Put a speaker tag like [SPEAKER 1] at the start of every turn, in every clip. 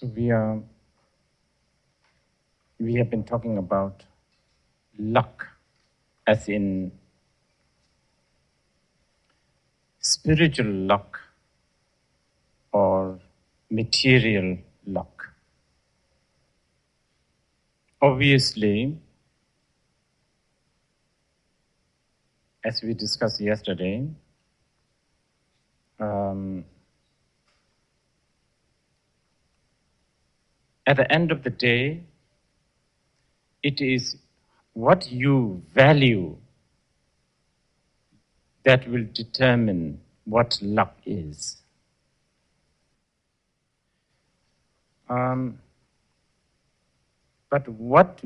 [SPEAKER 1] So we have been talking about luck, as in spiritual luck or material luck. Obviously, as we discussed yesterday, at the end of the day, it is what you value that will determine what luck is. But what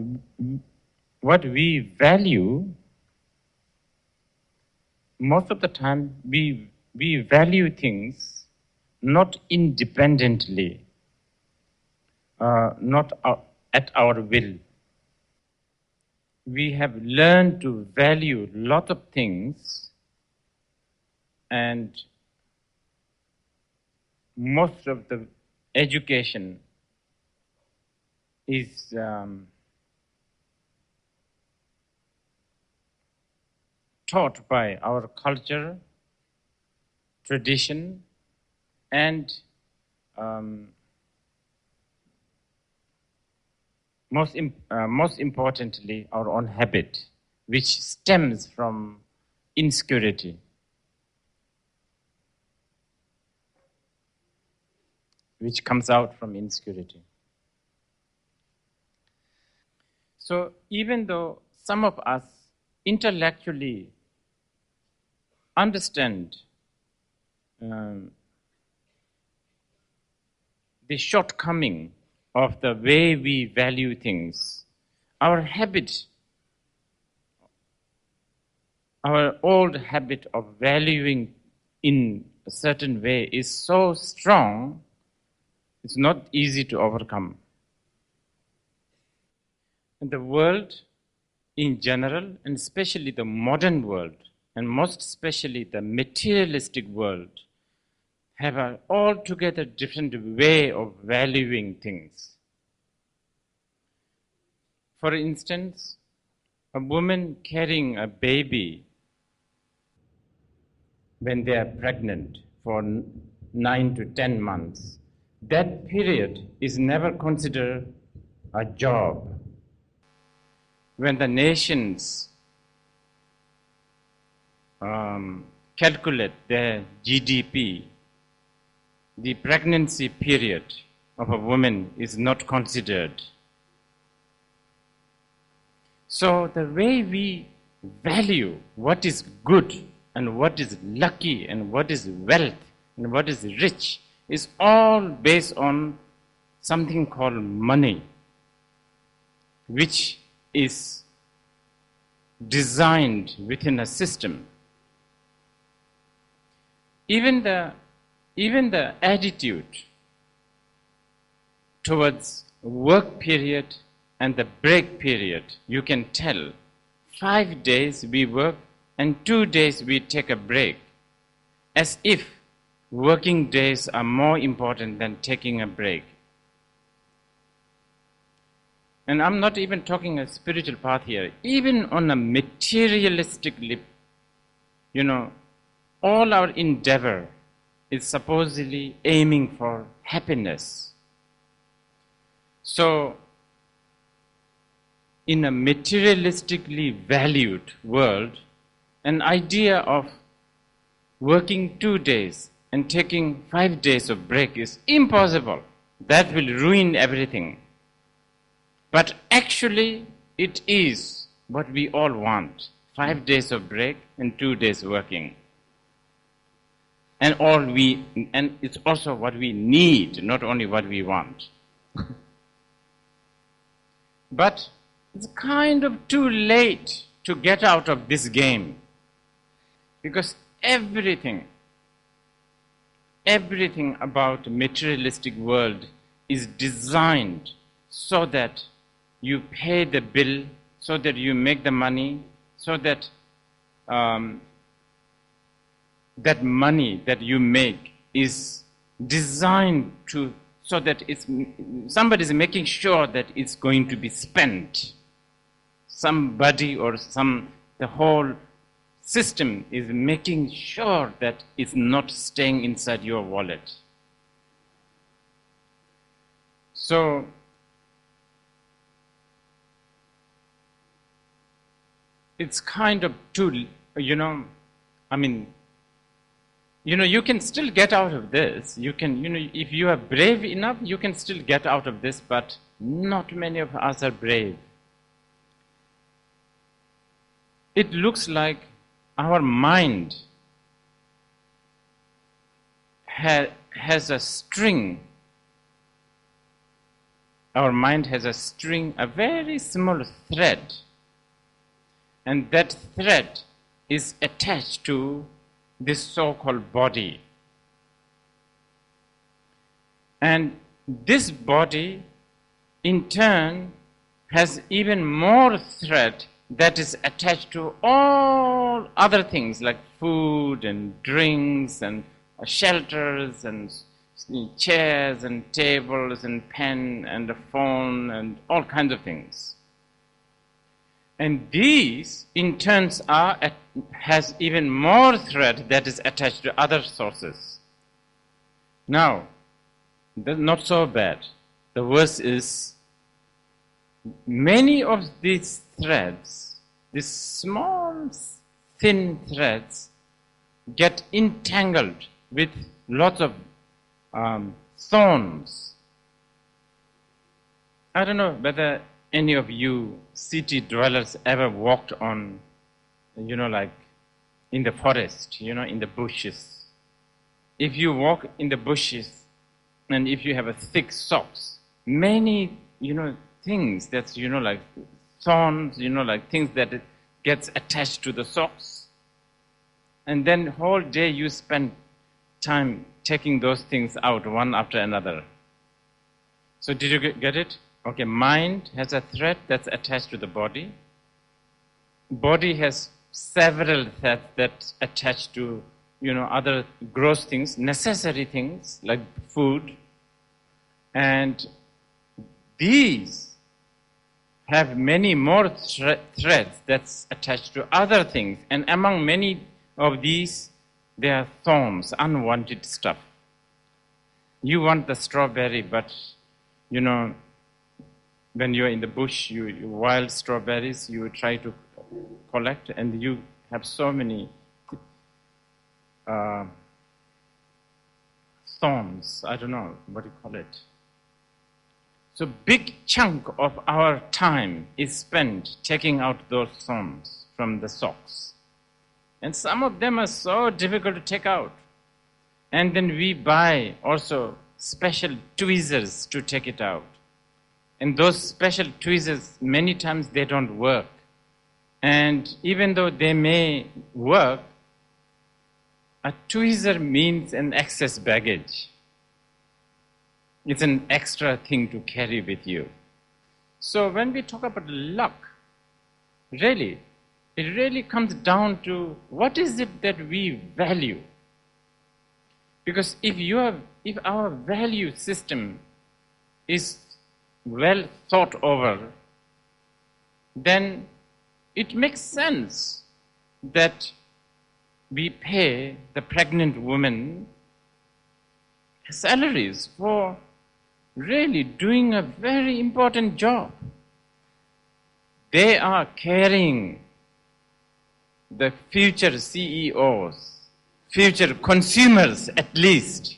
[SPEAKER 1] we value, most of the time we value things not independently, not at our will. We have learned to value a lot of things, and most of the education is taught by our culture, tradition, and most importantly, our own habit, which stems from insecurity. Which comes out from insecurity. So even though some of us intellectually understand the shortcoming of the way we value things, our habit, our old habit of valuing in a certain way is so strong, it's not easy to overcome. And the world in general, and especially the modern world, and most especially the materialistic world, have an altogether different way of valuing things. For instance, a woman carrying a baby when they are pregnant for 9 to 10 months, that period is never considered a job. When the nations calculate their GDP, the pregnancy period of a woman is not considered. So the way we value what is good and what is lucky and what is wealth and what is rich is all based on something called money, which is designed within a system. Even the attitude towards work period and the break period, you can tell 5 days we work and 2 days we take a break, as if working days are more important than taking a break. And I'm not even talking a spiritual path here. Even on a materialistic level, all our endeavor is supposedly aiming for happiness. So, in a materialistically valued world, an idea of working 2 days and taking 5 days of break is impossible. That will ruin everything. But actually, it is what we all want. 5 days of break and 2 days working. And it's also what we need, not only what we want. But it's kind of too late to get out of this game. Because everything about the materialistic world is designed so that you pay the bill, so that you make the money, so that that money that you make is designed to so that somebody is making sure that it's going to be spent. Somebody or the whole system is making sure that it's not staying inside your wallet. So, it's kind of too, you can still get out of this. You can, if you are brave enough, you can still get out of this, but not many of us are brave. It looks like our mind has a string. Our mind has a string, a very small thread. And that thread is attached to this so-called body. And this body, in turn, has even more thread that is attached to all other things like food and drinks and shelters and chairs and tables and pen and a phone and all kinds of things. And these, in turn, has even more thread that is attached to other sources. Now, that's not so bad. The worst is, many of these threads, these small, thin threads, get entangled with lots of thorns. I don't know whether any of you city dwellers ever walked on, like in the forest, in the bushes. If you walk in the bushes and if you have a thick socks, many, things that's, like thorns, like things that gets attached to the socks. And then whole day you spend time taking those things out one after another. So did you get it? Okay, mind has a thread that's attached to the body. Body has several threads that's attached to, other gross things, necessary things like food. And these have many more threads that's attached to other things. And among many of these, there are thorns, unwanted stuff. You want the strawberry, but, when you're in the bush, you wild strawberries, you try to collect, and you have so many thorns. I don't know what you call it. So big chunk of our time is spent taking out those thorns from the socks. And some of them are so difficult to take out. And then we buy also special tweezers to take it out. And those special tweezers, many times they don't work. And even though they may work, a tweezer means an excess baggage. It's an extra thing to carry with you. So when we talk about luck, it really comes down to what is it that we value. Because if our value system is well thought over, then it makes sense that we pay the pregnant woman salaries for really doing a very important job. They are carrying the future CEOs, future consumers at least.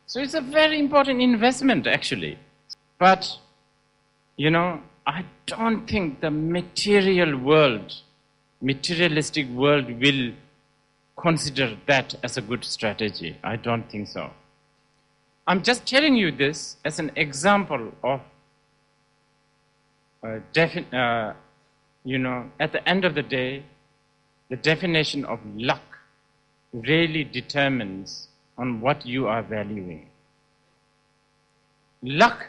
[SPEAKER 1] So it's a very important investment actually. But, I don't think the materialistic world will consider that as a good strategy. I don't think so. I'm just telling you this as an example of, at the end of the day, the definition of luck really determines on what you are valuing. Luck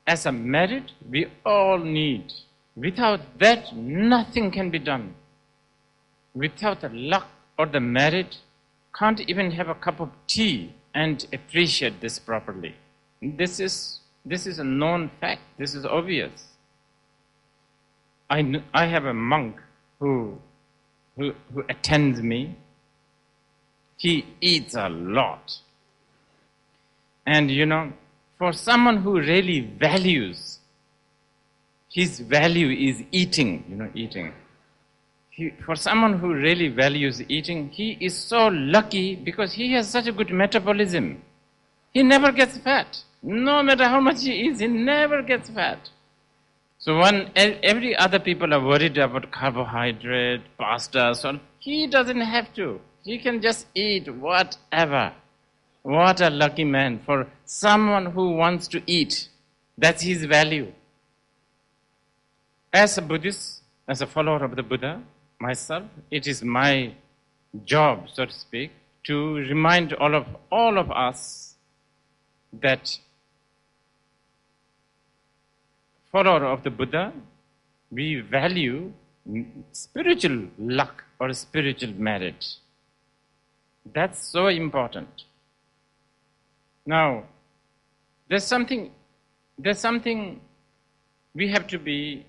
[SPEAKER 1] as a merit, we all need. Without that, nothing can be done. Without the luck or the merit, can't even have a cup of tea and appreciate this properly. is a known fact. This is obvious. I have a monk who attends me. He eats a lot. And for someone who really values, his value is eating, eating. For someone who really values eating, he is so lucky because he has such a good metabolism. He never gets fat. No matter how much he eats, he never gets fat. So when every other people are worried about carbohydrate, pasta, so he doesn't have to. He can just eat whatever. What a lucky man. For someone who wants to eat, that's his value. As a Buddhist, as a follower of the Buddha, myself, it is my job, so to speak, to remind all of us that follower of the Buddha, we value spiritual luck or spiritual merit. That's so important. Now, there's something we have to be,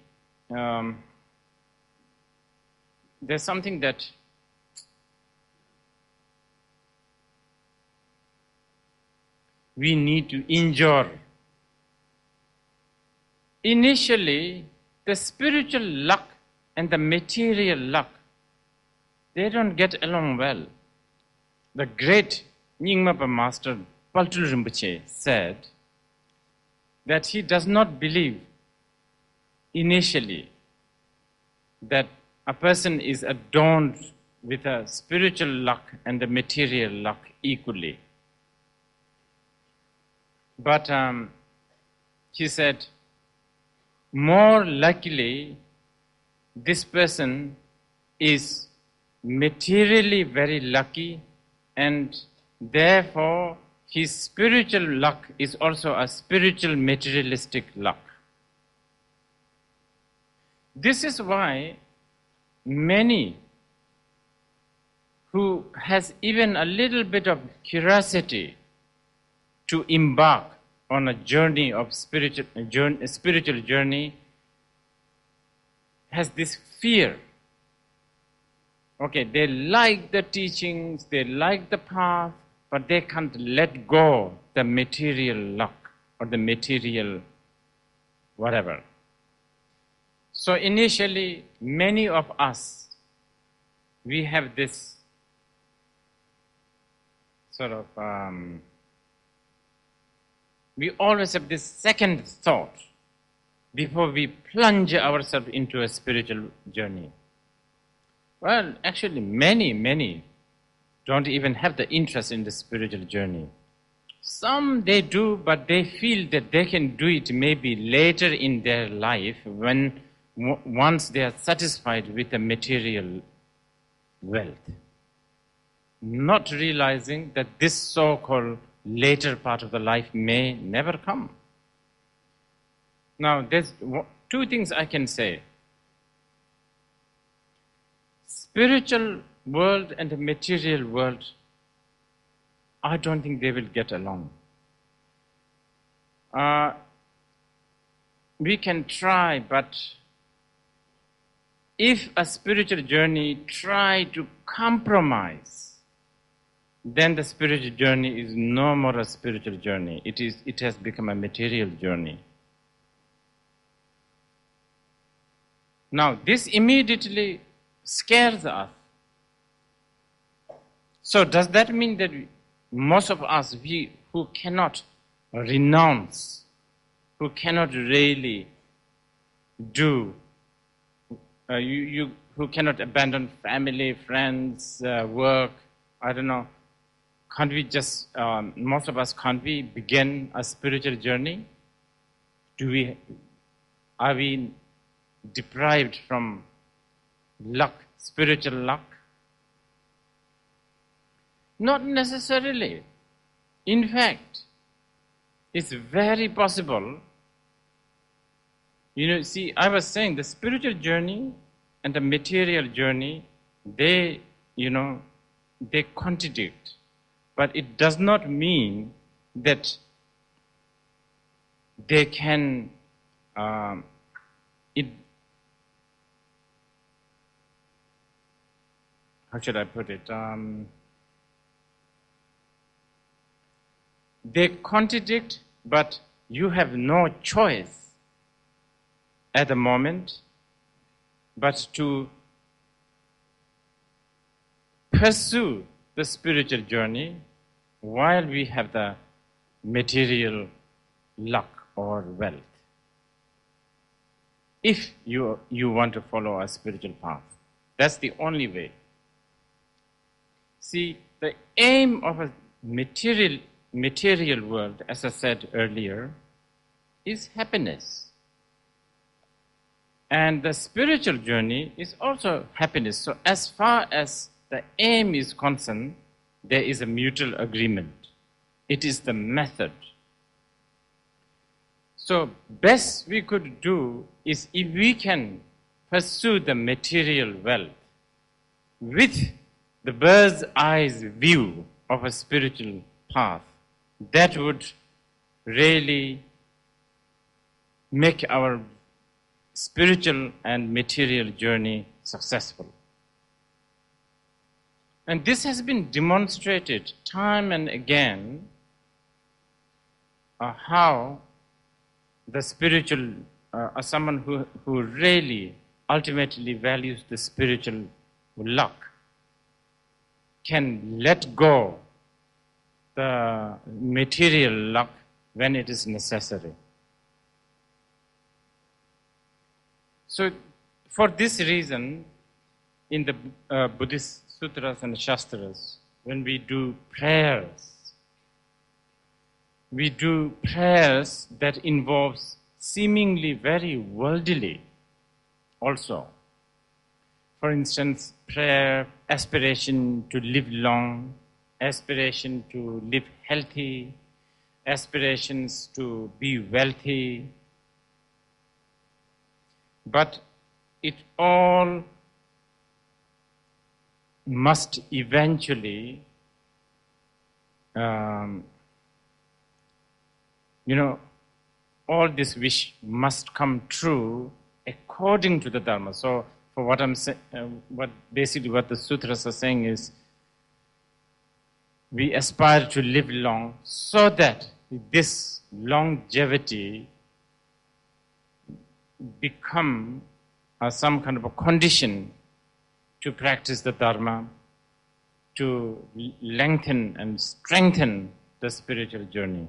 [SPEAKER 1] there's something that we need to endure. Initially, the spiritual luck and the material luck, they don't get along well. The great Nyingmapa master, Paltul Rinpoche, said that he does not believe initially that a person is adorned with a spiritual luck and a material luck equally. But he said, more likely, this person is materially very lucky, and therefore his spiritual luck is also a spiritual materialistic luck. This is why many who has even a little bit of curiosity to embark on a journey of spiritual journey has this fear. Okay, they like the teachings, they like the path, but they can't let go the material luck or the material whatever. So initially, many of us, we have this sort of we always have this second thought before we plunge ourselves into a spiritual journey. Well, actually, many don't even have the interest in the spiritual journey. Some they do, but they feel that they can do it maybe later in their life when once they are satisfied with the material wealth. Not realizing that this so-called later part of the life may never come. Now, there's two things I can say. Spiritual world and the material world, I don't think they will get along. We can try, but if a spiritual journey try to compromise, then the spiritual journey is no more a spiritual journey. It has become a material journey. Now, this immediately scares us. So does that mean that most of us, we who cannot renounce, who cannot really do, who cannot abandon family, friends, work, I don't know, can't we just, most of us, can't we begin a spiritual journey? Are we deprived from luck, spiritual luck? Not necessarily. In fact, it's very possible. See, I was saying the spiritual journey and the material journey, they contradict. But it does not mean that they can, how should I put it? They contradict, but you have no choice at the moment but to pursue the spiritual journey while we have the material luck or wealth. If you want to follow a spiritual path, that's the only way. See, the aim of a material world, as I said earlier, is happiness. And the spiritual journey is also happiness. So as far as the aim is concerned, there is a mutual agreement. It is the method. So best we could do is if we can pursue the material wealth with the bird's eye view of a spiritual path, that would really make our spiritual and material journey successful. And this has been demonstrated time and again how the spiritual, someone who really ultimately values the spiritual luck can let go the material luck when it is necessary. So for this reason, in the Buddhist sutras and shastras, when we do prayers that involves seemingly very worldly also. For instance, prayer, aspiration to live long, aspiration to live healthy, aspirations to be wealthy. But it all must eventually, all this wish must come true according to the Dharma. So, for what I'm saying, what the sutras are saying is, we aspire to live long so that this longevity become some kind of a condition to practice the Dharma, to lengthen and strengthen the spiritual journey.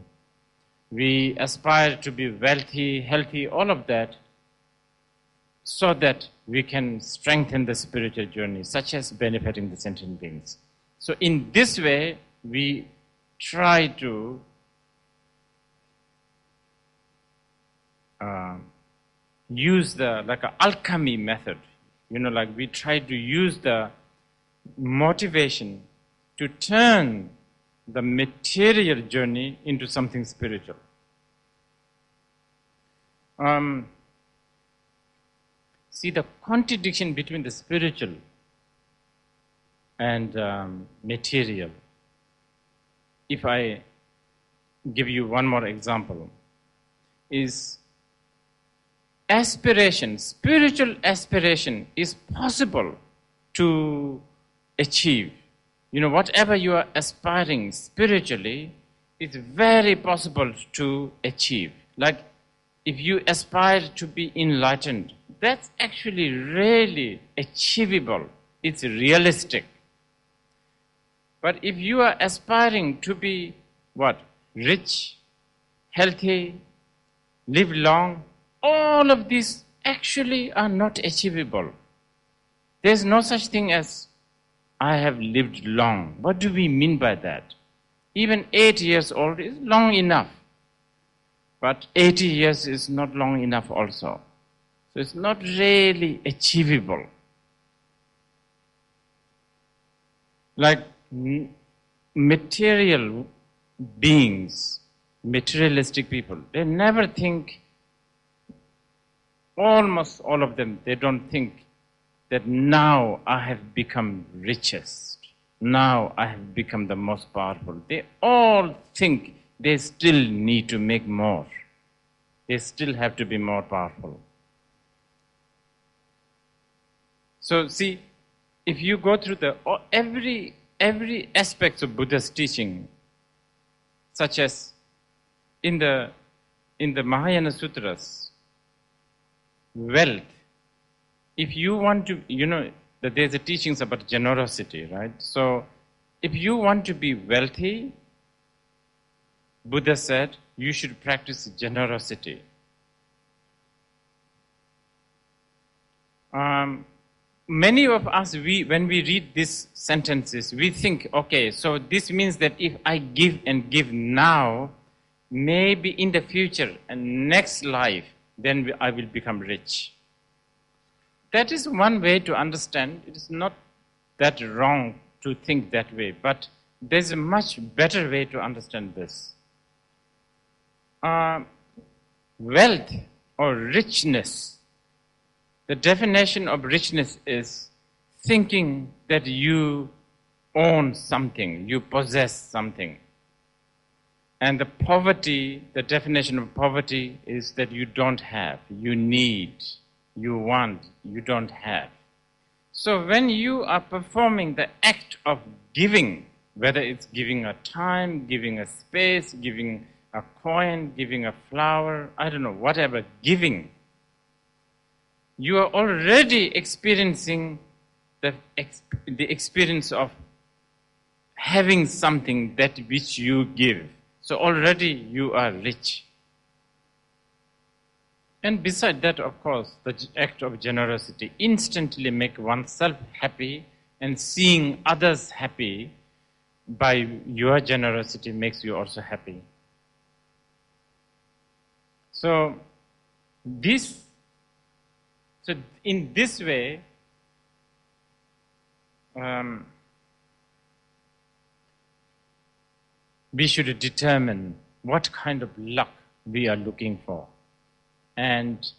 [SPEAKER 1] We aspire to be wealthy, healthy, all of that, so that we can strengthen the spiritual journey, such as benefiting the sentient beings. So in this way, we try to use the alchemy method. We try to use the motivation to turn the material journey into something spiritual. See the contradiction between the spiritual and material. If I give you one more example, is aspiration, spiritual aspiration is possible to achieve. Whatever you are aspiring spiritually, it's very possible to achieve. Like if you aspire to be enlightened, that's actually really achievable. It's realistic. But if you are aspiring to be rich, healthy, live long, all of these actually are not achievable. There's no such thing as I have lived long. What do we mean by that? Even 8 years old is long enough. But 80 years is not long enough also. So it's not really achievable. Like material beings, materialistic people, they never think, almost all of them, they don't think that now I have become richest. Now I have become the most powerful. They all think they still need to make more. they still have to be more powerful. So see, if you go through every aspect of Buddha's teaching, such as in the Mahayana Sutras, wealth, if you want to, that there's a teachings about generosity, right? So if you want to be wealthy, Buddha said, you should practice generosity. Many of us, when we read these sentences, we think, okay, so this means that if I give and give now, maybe in the future and next life, then I will become rich. That is one way to understand. It is not that wrong to think that way, but there's a much better way to understand this. Wealth or richness, the definition of richness is thinking that you own something, you possess something. And the poverty, the definition of poverty is that you don't have, you need, you want, you don't have. So when you are performing the act of giving, whether it's giving a time, giving a space, giving a coin, giving a flower, I don't know, whatever, giving, you are already experiencing the experience of having something that which you give. So already you are rich. And beside that, of course, the act of generosity instantly make oneself happy, and seeing others happy by your generosity makes you also happy. So in this way, we should determine what kind of luck we are looking for and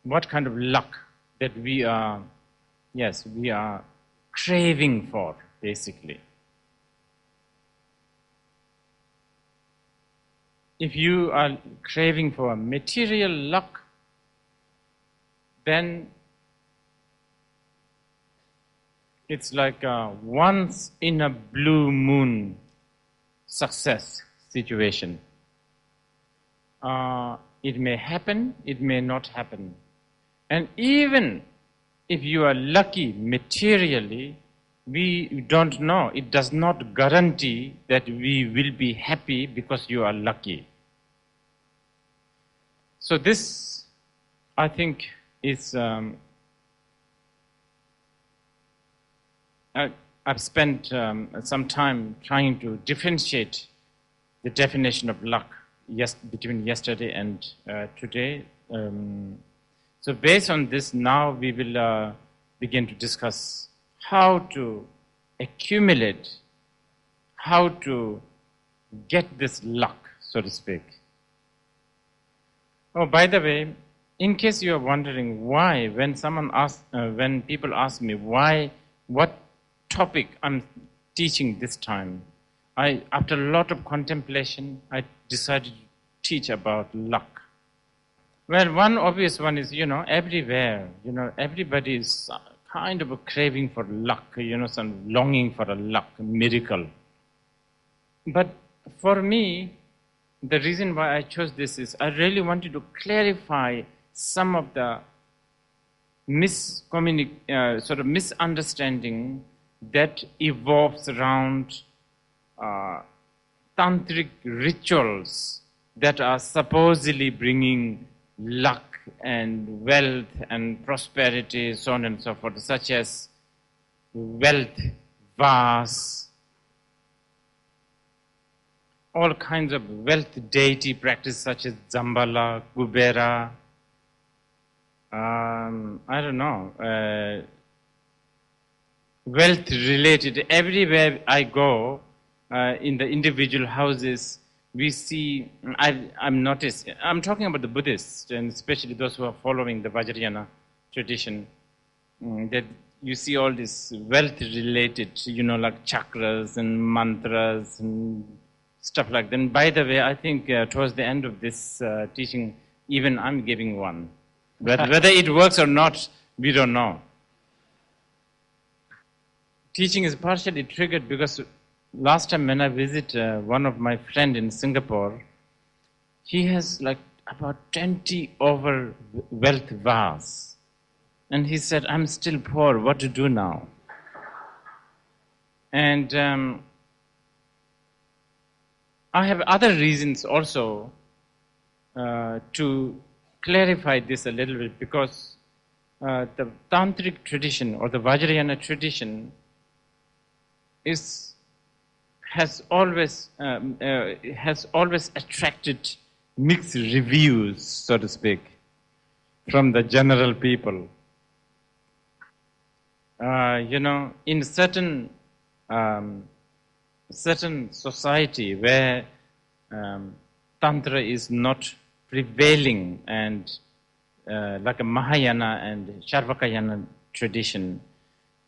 [SPEAKER 1] what kind of luck that we are craving for, basically. If you are craving for material luck, then it's like a once in a blue moon success situation. It may happen, it may not happen. And even if you are lucky materially, we don't know. It does not guarantee that we will be happy because you are lucky. So this, I think, is I've spent some time trying to differentiate the definition of luck between yesterday and today. So based on this, now we will begin to discuss how to accumulate, how to get this luck, so to speak. Oh, by the way, in case you are wondering why, when people ask me what topic I'm teaching this time, after a lot of contemplation, I decided to teach about luck. Well, one obvious one is, everywhere, everybody is kind of a craving for luck, some longing for a luck, miracle. But for me, the reason why I chose this is I really wanted to clarify some of the misunderstanding that evolves around tantric rituals that are supposedly bringing luck and wealth and prosperity, so on and so forth, such as wealth vase, all kinds of wealth deity practice such as Zambala, Kubera, wealth related. Everywhere I go, in the individual houses, we see, I'm talking about the Buddhists, and especially those who are following the Vajrayana tradition, that you see all this wealth related, like chakras and mantras and stuff like that. And by the way, I think towards the end of this teaching, even I'm giving one. Whether it works or not, we don't know. Teaching is partially triggered because last time when I visit one of my friend in Singapore, he has like about 20 over wealth vase. And he said, I'm still poor, what to do now? And I have other reasons also to clarify this a little bit, because the Tantric tradition or the Vajrayana tradition has always attracted mixed reviews, so to speak, from the general people. In certain society where Tantra is not prevailing, and like a Mahayana and Charvakayana tradition,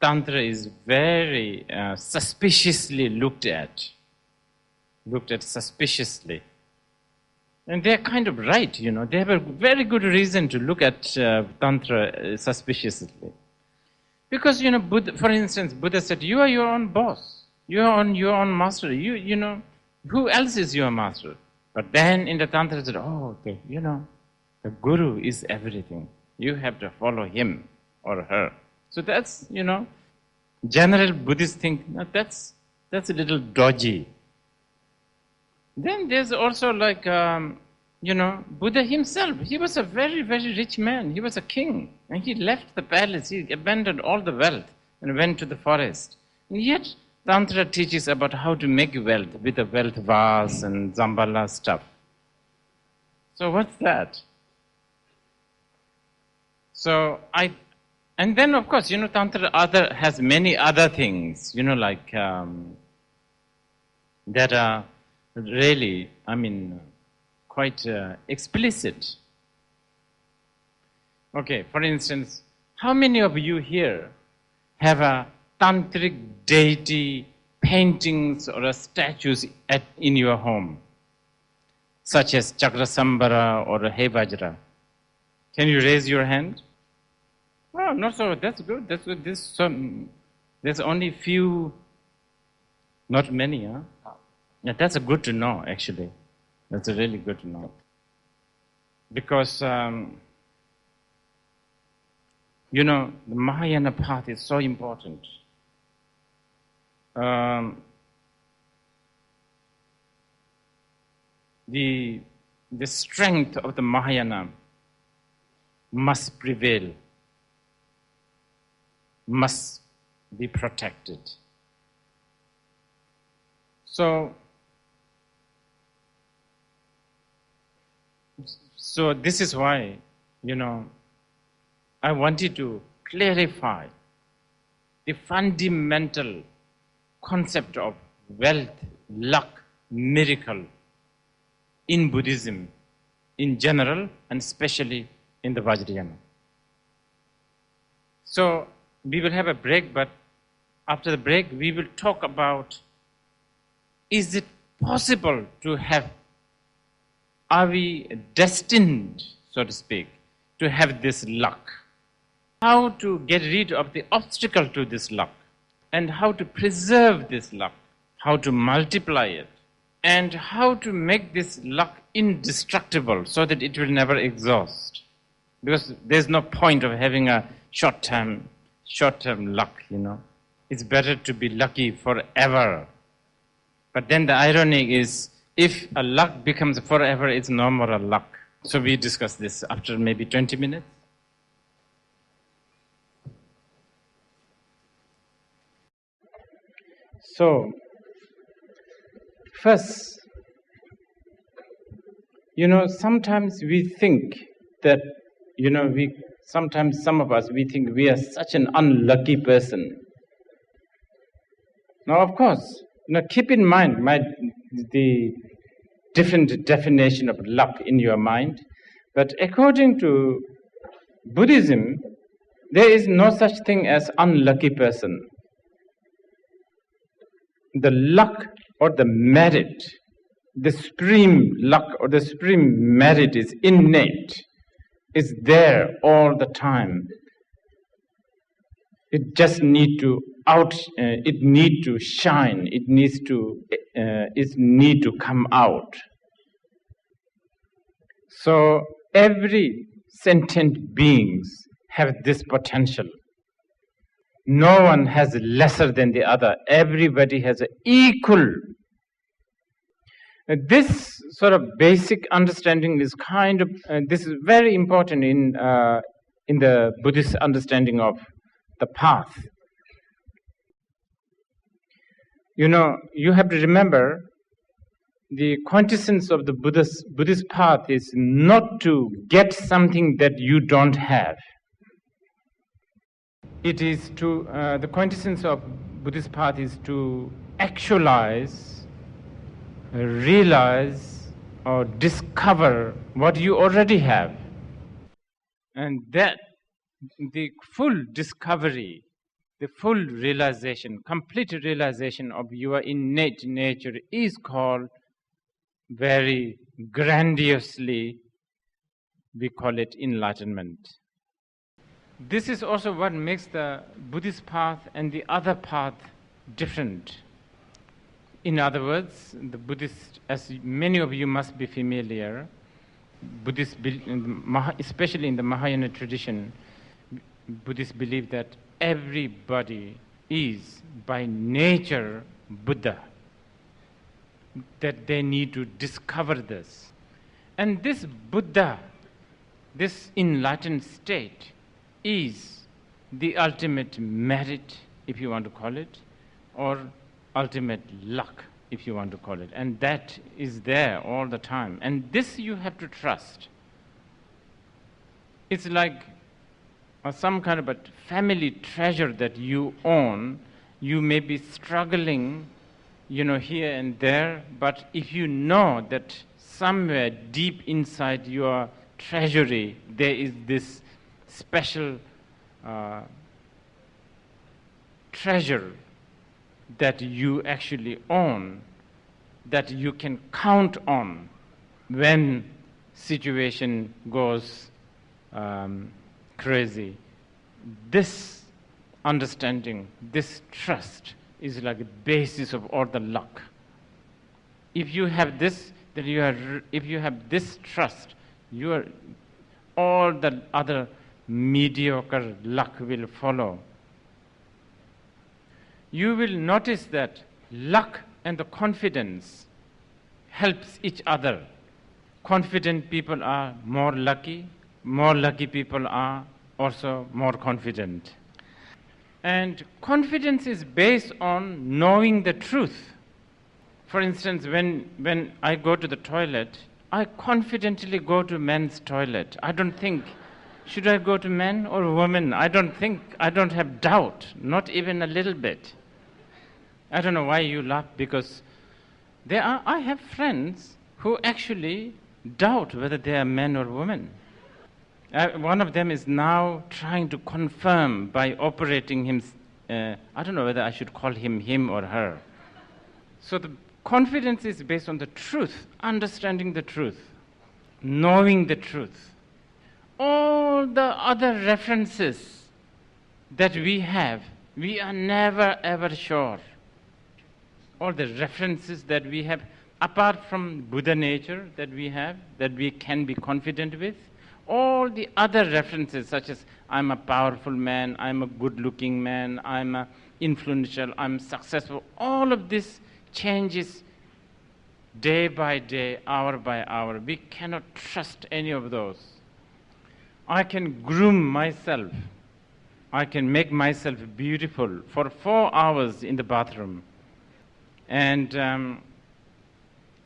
[SPEAKER 1] Tantra is very suspiciously looked at suspiciously. And they're kind of right, they have a very good reason to look at Tantra suspiciously. Because, Buddha, for instance, Buddha said, you are your own boss. You are your own master. Who else is your master? But then in the Tantra, it said, the Guru is everything. You have to follow him or her. So that's, general Buddhists think, no, that's a little dodgy. Then there's also like, Buddha himself. He was a very, very rich man. He was a king. And he left the palace. He abandoned all the wealth and went to the forest. And yet, Tantra teaches about how to make wealth with a wealth vase and Zambala stuff. So what's that? And then of course, Tantra has many other things, like that are really, quite explicit. Okay, for instance, how many of you here have a tantric deity paintings or statues in your home, such as Chakrasambhara or Hevajra? Can you raise your hand? Oh, no, so that's good. That's good. There's only few, not many, huh? Yeah, that's good to know, actually. That's really good to know. Because, the Mahayana path is so important. The strength of the Mahayana must prevail, must be protected. So this is why, I wanted to clarify the fundamental concept of wealth, luck, miracle in Buddhism in general and especially in the Vajrayana. So we will have a break, but after the break we will talk about, is it possible to have, are we destined, so to speak, to have this luck? How to get rid of the obstacle to this luck, and how to preserve this luck, how to multiply it, and how to make this luck indestructible so that it will never exhaust. Because there's no point of having a short-term luck, It's better to be lucky forever. But then the irony is, if a luck becomes forever, it's no more a luck. So we discuss this after maybe 20 minutes. So, first, sometimes we think that, sometimes some of us, we think we are such an unlucky person. Now, of course, keep in mind the different definition of luck in your mind. But according to Buddhism, there is no such thing as unlucky person. The luck or the merit the supreme luck or the supreme merit is innate, is there all the time. It just need to it need to shine. It need to come out. So every sentient beings have this potential. No one has lesser than the other. Everybody has an equal. This sort of basic understanding is this is very important in the Buddhist understanding of the path. You have to remember the quintessence of the Buddhist path is not to get something that you don't have. It is to, the quintessence of Buddhist path is to actualize, realize, or discover what you already have. And that, the full discovery, the full realization, complete realization of your innate nature is called very grandiosely, we call it enlightenment. This is also what makes the Buddhist path and the other path different. In other words, the Buddhist, as many of you must be familiar, Buddhists, especially in the Mahayana tradition, Buddhists believe that everybody is by nature Buddha, that they need to discover this. And this Buddha, this enlightened state, is the ultimate merit, if you want to call it, or ultimate luck, if you want to call it. And that is there all the time. And this you have to trust. It's like some kind of a family treasure that you own. You may be struggling, here and there, but if you know that somewhere deep inside your treasury there is this special treasure that you actually own, that you can count on when situation goes crazy. This understanding, this trust is like a basis of all the luck. If you have this, then if you have this trust, all the other mediocre luck will follow. You will notice that luck and the confidence helps each other. Confident people are more lucky people are also more confident. And confidence is based on knowing the truth. For instance, when I go to the toilet, I confidently go to men's toilet. I don't think, should I go to men or women? I don't have doubt, not even a little bit. I don't know why you laugh, because I have friends who actually doubt whether they are men or women. One of them is now trying to confirm by operating him. I don't know whether I should call him or her. So the confidence is based on the truth, understanding the truth, knowing the truth. All the other references that we have, we are never ever sure. All the references that we have, apart from Buddha nature that we have, that we can be confident with, all the other references, such as I'm a powerful man, I'm a good-looking man, I'm influential, I'm successful, all of this changes day by day, hour by hour. We cannot trust any of those. I can groom myself. I can make myself beautiful for 4 hours in the bathroom. And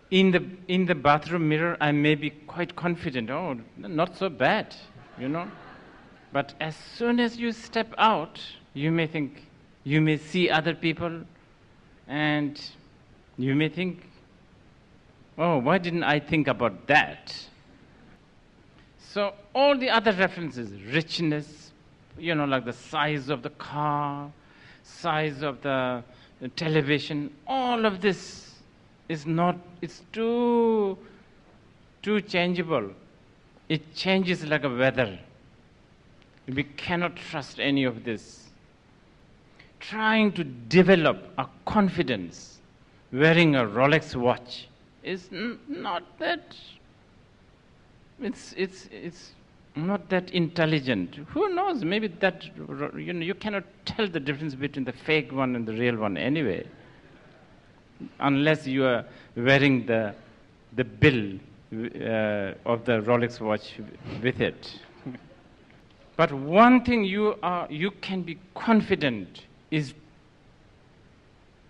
[SPEAKER 1] in the bathroom mirror, I may be quite confident. Oh, not so bad, But as soon as you step out, you may see other people, and you may think, oh, why didn't I think about that? So all the other references, richness, like the size of the car, size of the television, all of this is not, it's too changeable. It changes like a weather. We cannot trust any of this. Trying to develop a confidence wearing a Rolex watch is not that, it's not that intelligent. Who knows, maybe that, you cannot tell the difference between the fake one and the real one anyway, unless you are wearing the bill of the Rolex watch with it. But one thing you can be confident is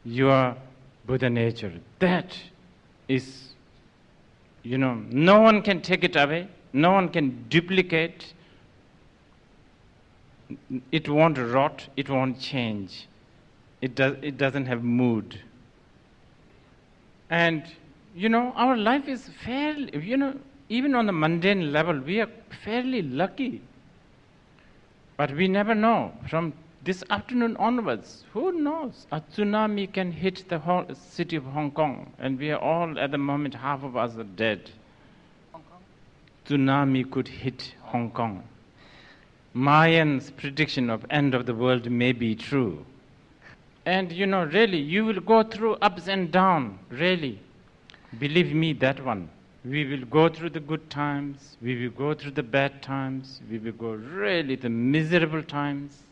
[SPEAKER 1] your Buddha nature. That is, no one can take it away, no one can duplicate. It won't rot, it won't change. It doesn't have mood. And, our life is fairly, even on the mundane level, we are fairly lucky. But we never know. From this afternoon onwards, who knows? A tsunami can hit the whole city of Hong Kong, and we are all, at the moment, half of us are dead. Hong Kong? Tsunami could hit Hong Kong. Mayans' prediction of end of the world may be true. And, really, you will go through ups and downs, really. Believe me, that one. We will go through the good times, we will go through the bad times, we will go really the miserable times.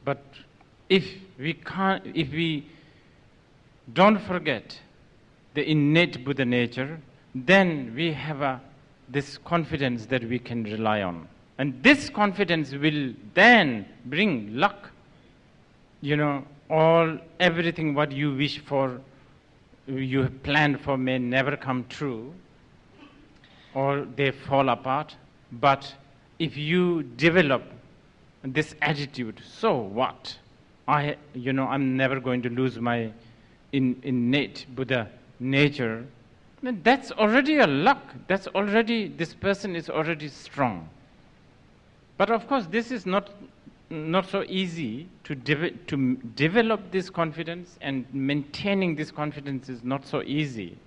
[SPEAKER 1] But if we don't forget the innate Buddha nature, then we have this confidence that we can rely on. And this confidence will then bring luck. Everything what you wish for, you have planned for may never come true, or they fall apart. But if you develop this attitude, so what? I'm never going to lose my innate Buddha nature. Then that's already a luck. That's already, this person is already strong. But of course, this is not so easy to develop this confidence, and maintaining this confidence is not so easy.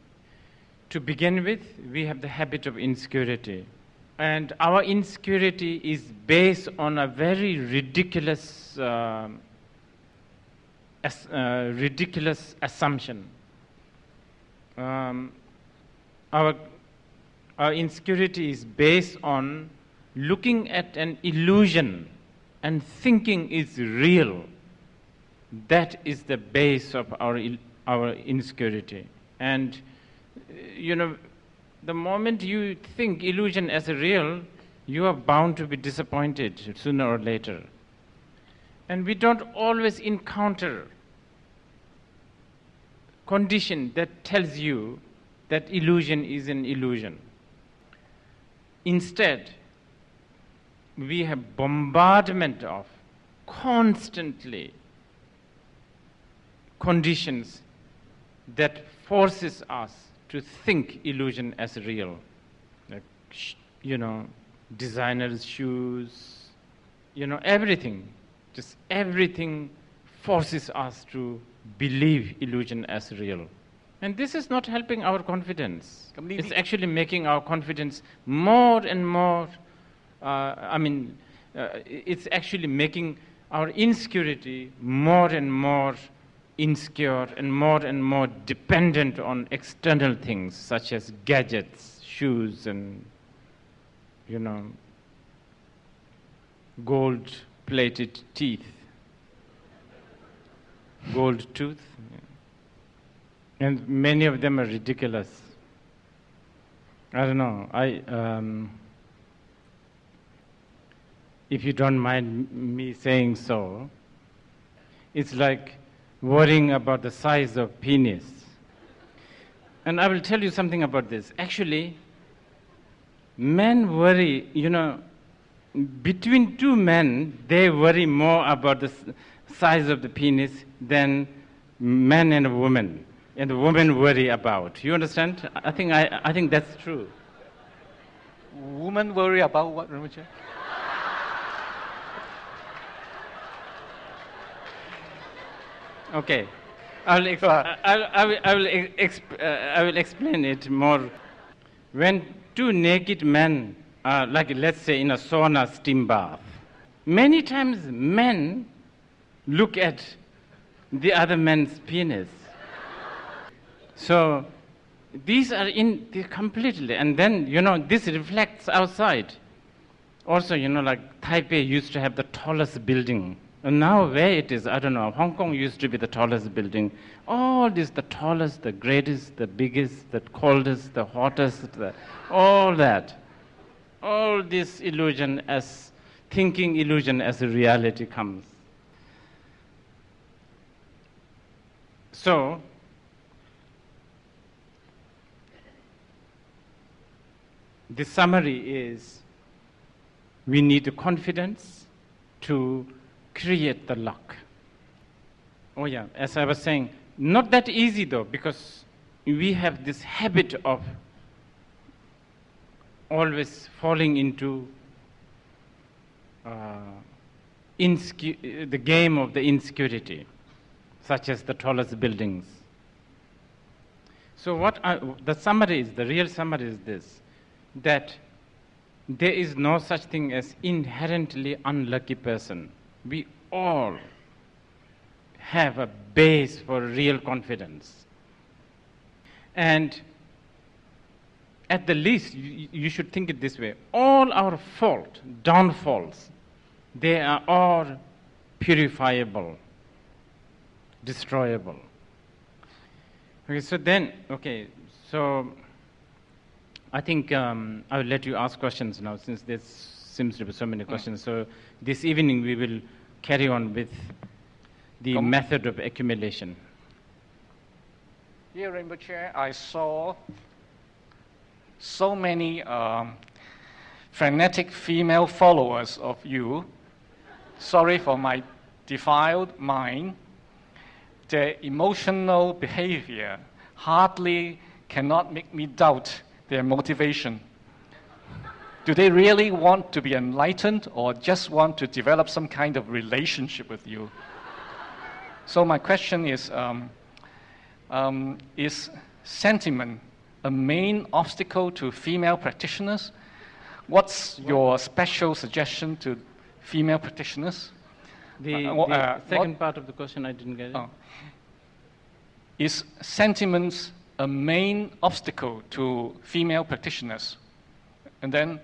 [SPEAKER 1] To begin with, we have the habit of insecurity. And our insecurity is based on a very ridiculous assumption. Our insecurity is based on looking at an illusion and thinking it's real. That is the base of our insecurity. And the moment you think illusion as a real, you are bound to be disappointed sooner or later. And we don't always encounter condition that tells you that illusion is an illusion. Instead, we have bombardment of constantly conditions that forces us to think illusion as real. Like, designer's shoes, everything. Just everything forces us to believe illusion as real. And this is not helping our confidence. It's actually making our confidence more and more, it's actually making our insecurity more and more insecure and more dependent on external things such as gadgets, shoes, and gold-plated teeth, gold tooth, and many of them are ridiculous. I don't know. If you don't mind me saying so, it's like worrying about the size of penis. And I will tell you something about this. Actually, men worry, between two men, they worry more about the size of the penis than men and a woman. And the women worry about. You understand? I think that's true.
[SPEAKER 2] Women worry about what, Rinpoche?
[SPEAKER 1] Okay. I will explain it more. When two naked men are, like, let's say, in a sauna steam bath, many times men look at the other man's penis. So these are completely, and then, this reflects outside. Also, like Taipei used to have the tallest building. And now where it is, I don't know, Hong Kong used to be the tallest building. All this, the tallest, the greatest, the biggest, the coldest, the hottest, all that. All this illusion as, thinking illusion as a reality comes. So, the summary is, we need the confidence to create the luck. Oh yeah, as I was saying, not that easy though, because we have this habit of always falling into the game of the insecurity, such as the tallest buildings. So the real summary is this, that there is no such thing as inherently unlucky person. We all have a base for real confidence. And at the least, you should think it this way. All our downfalls, they are all purifiable, destroyable. So I think I will let you ask questions now, since there seems to be so many questions. So this evening we will carry on with the method of accumulation.
[SPEAKER 2] Here in Rinpoche, I saw so many frenetic female followers of you. Sorry for my defiled mind. Their emotional behavior hardly cannot make me doubt their motivation. Do they really want to be enlightened or just want to develop some kind of relationship with you? So my question is sentiment a main obstacle to female practitioners? What's your special suggestion to female practitioners?
[SPEAKER 1] The second part of the question, I didn't get it.
[SPEAKER 2] Is sentiments a main obstacle to female practitioners? And then,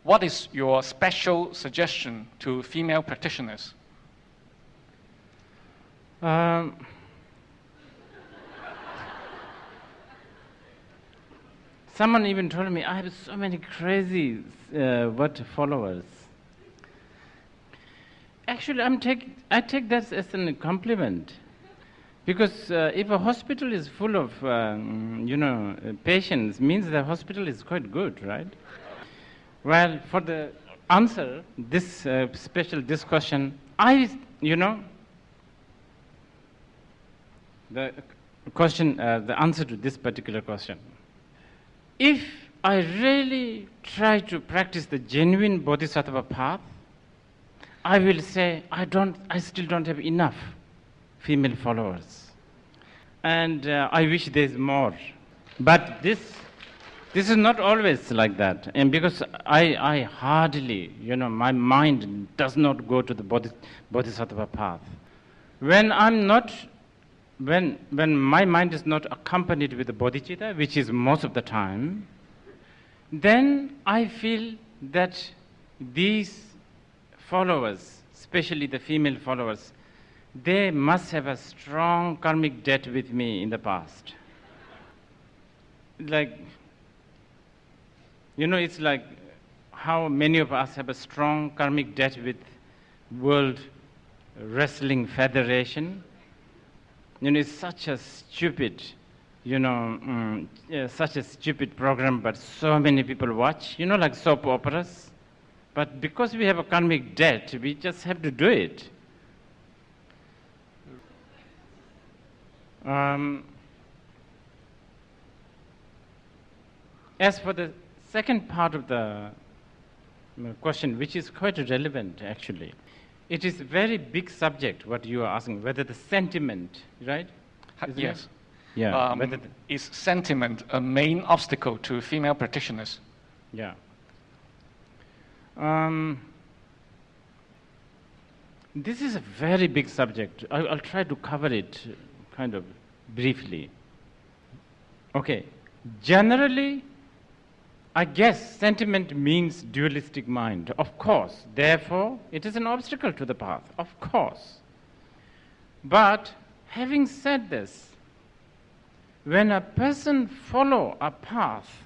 [SPEAKER 2] what is your special suggestion to female practitioners?
[SPEAKER 1] Someone even told me, I have so many crazy followers. Actually, I take that as a compliment. Because if a hospital is full of, patients, means the hospital is quite good, right? Well, for the answer, this question, the answer to this particular question. If I really try to practice the genuine bodhisattva path, I will say, I still don't have enough female followers. And I wish there's more. But this is not always like that. And because I hardly, my mind does not go to the bodhisattva path. When my mind is not accompanied with the bodhicitta, which is most of the time, then I feel that these followers, especially the female followers, they must have a strong karmic debt with me in the past. It's like how many of us have a strong karmic debt with World Wrestling Federation. It's such a stupid, such a stupid program, but so many people watch, like soap operas. But because we have a karmic debt, we just have to do it. As for the second part of the question, which is quite relevant actually, it is a very big subject what you are asking, whether the sentiment, right? isn't
[SPEAKER 2] Yes.
[SPEAKER 1] it? Yeah.
[SPEAKER 2] Is sentiment a main obstacle to female practitioners?
[SPEAKER 1] Yeah. This is a very big subject. I'll try to cover it kind of briefly. Okay. Generally, I guess sentiment means dualistic mind. Of course. Therefore, it is an obstacle to the path. Of course. But having said this, when a person follows a path,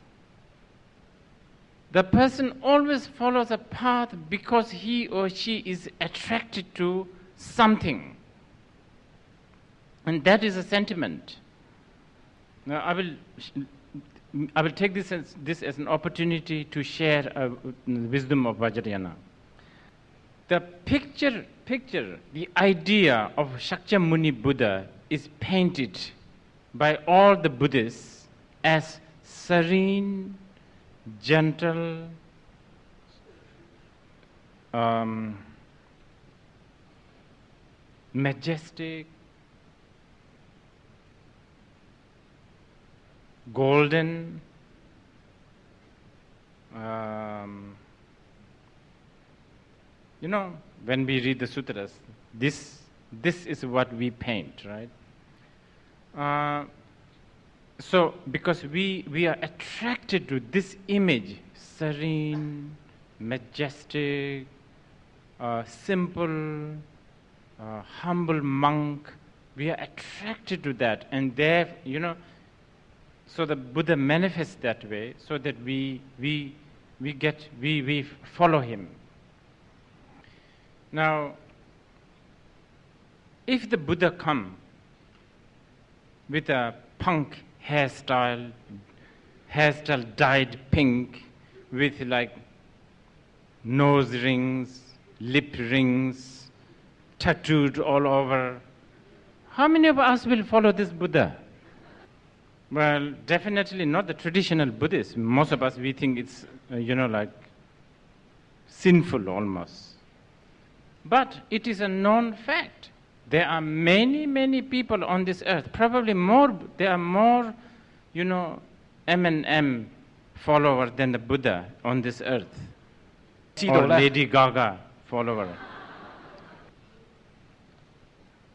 [SPEAKER 1] the person always follows a path because he or she is attracted to something. And that is a sentiment. Now, I will take this as an opportunity to share wisdom of Vajrayana. The picture, the idea of Shakyamuni Buddha is painted by all the Buddhists as serene, gentle, majestic, golden, when we read the sutras, this is what we paint, right? So, because we are attracted to this image, serene, majestic, simple, humble monk, we are attracted to that, and there, so the Buddha manifests that way, so that we follow him. Now, if the Buddha come with a punk hairstyle dyed pink, with like nose rings, lip rings, tattooed all over, how many of us will follow this Buddha? Well, definitely not the traditional Buddhists. Most of us, we think it's, like sinful almost. But it is a known fact. There are many, many people on this earth, probably more, there are more, M&M followers than the Buddha on this earth. Or Lady Gaga follower.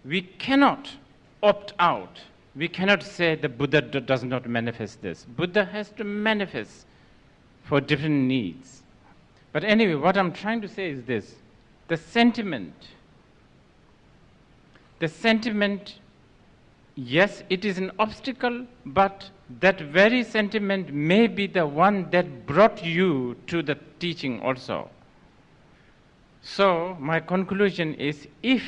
[SPEAKER 1] We cannot opt out. We cannot say the Buddha does not manifest this. Buddha has to manifest for different needs. But anyway, what I'm trying to say is this. The sentiment, yes, it is an obstacle, but that very sentiment may be the one that brought you to the teaching also. So, my conclusion is, if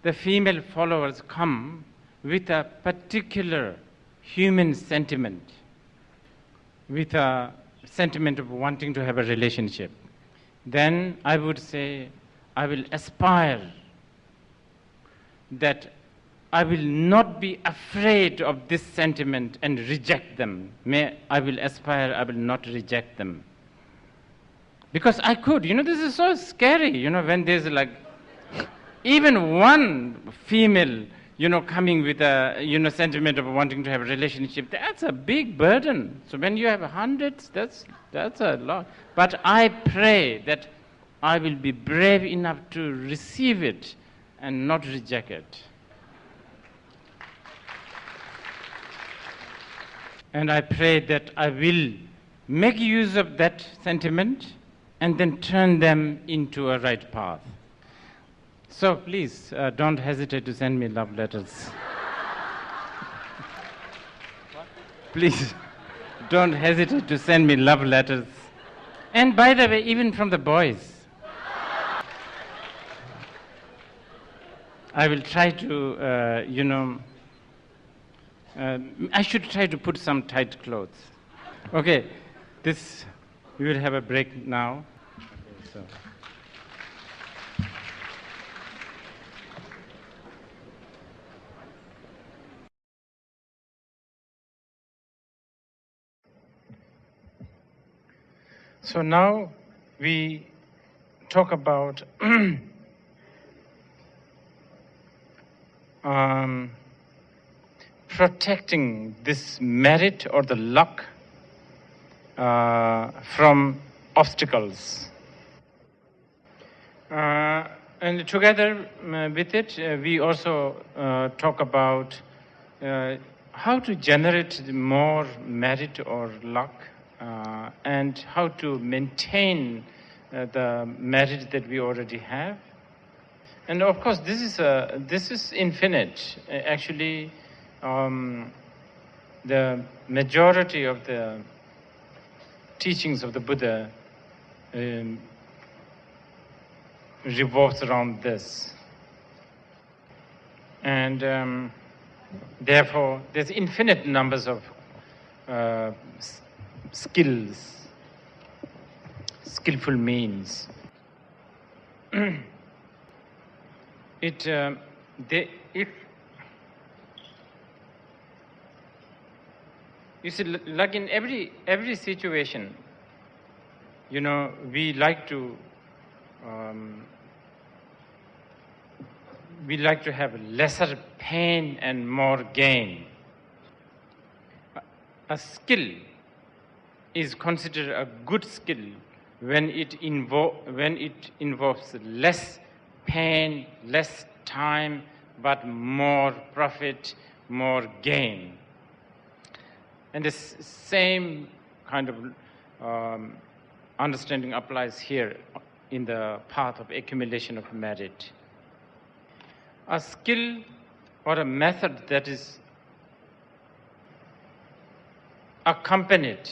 [SPEAKER 1] the female followers come with a particular human sentiment, with a sentiment of wanting to have a relationship, then I would say, I will aspire that I will not be afraid of this sentiment and reject them. I will aspire, I will not reject them. Because I could, this is so scary, when there's like, even one female, coming with a, sentiment of wanting to have a relationship, that's a big burden. So when you have hundreds, that's a lot. But I pray that I will be brave enough to receive it and not reject it. And I pray that I will make use of that sentiment and then turn them into a right path. So please, don't hesitate to send me love letters. Please, don't hesitate to send me love letters. And by the way, even from the boys. I will try to, I should try to put some tight clothes. Okay, we will have a break now. Okay, so now we talk about protecting this merit or the luck from obstacles. And together with it, we also talk about how to generate more merit or luck and how to maintain the merit that we already have. And of course, this is infinite. Actually, the majority of the teachings of the Buddha revolves around this. And therefore, there's infinite numbers of skillful means. You see, like in every situation, we like to have lesser pain and more gain. A skill is considered a good skill when it involves less pain, less time, but more profit, more gain. And the same kind of understanding applies here in the path of accumulation of merit. A skill or a method that is accompanied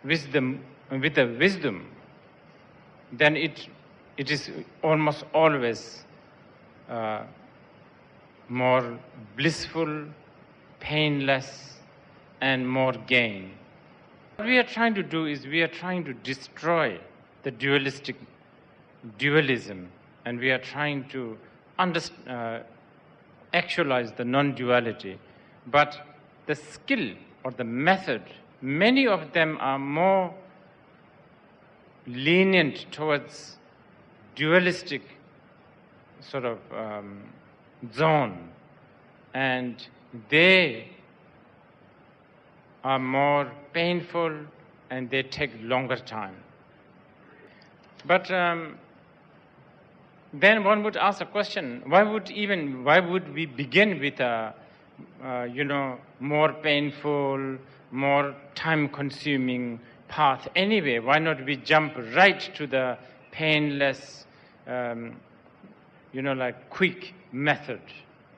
[SPEAKER 1] with the wisdom, then it is almost always more blissful, painless, and more gain. What we are trying to do is we are trying to destroy the dualism, and we are trying to actualize the non-duality. But the skill or the method, many of them are more lenient towards dualistic sort of zone, and they are more painful and they take longer time. But then one would ask a question: why would we begin with a more painful, more time-consuming path anyway? Why not we jump right to the painless, like quick method?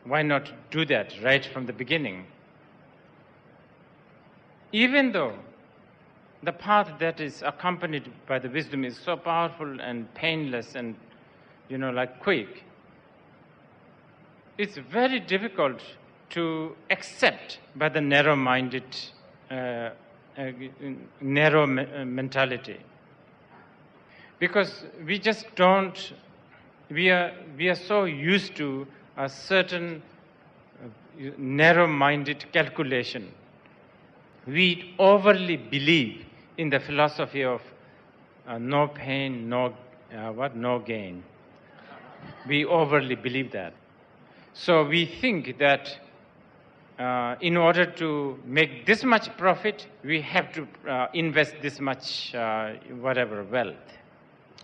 [SPEAKER 1] Why not do that right from the beginning? Even though the path that is accompanied by the wisdom is so powerful and painless and like quick, it's very difficult to accept by the narrow-minded, narrow mentality, because we just don't. We are so used to a certain narrow-minded calculation. We overly believe in the philosophy of no pain, no gain. We overly believe that. So we think that in order to make this much profit, we have to invest this much wealth.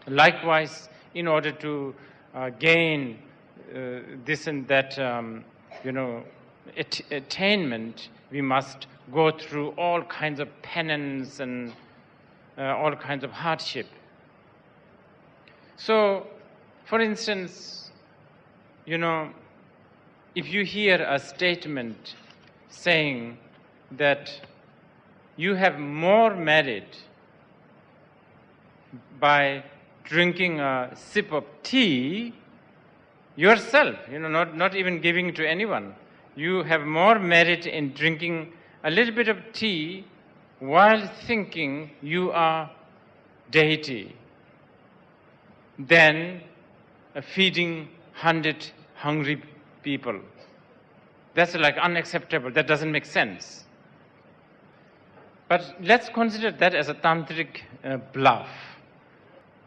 [SPEAKER 1] Likewise, in order to gain this and that, attainment, we must go through all kinds of penance and all kinds of hardship. So, for instance, if you hear a statement saying that you have more merit by drinking a sip of tea yourself, not even giving it to anyone. You have more merit in drinking a little bit of tea while thinking you are deity than feeding 100 hungry people. That's like unacceptable. That doesn't make sense. But let's consider that as a tantric bluff.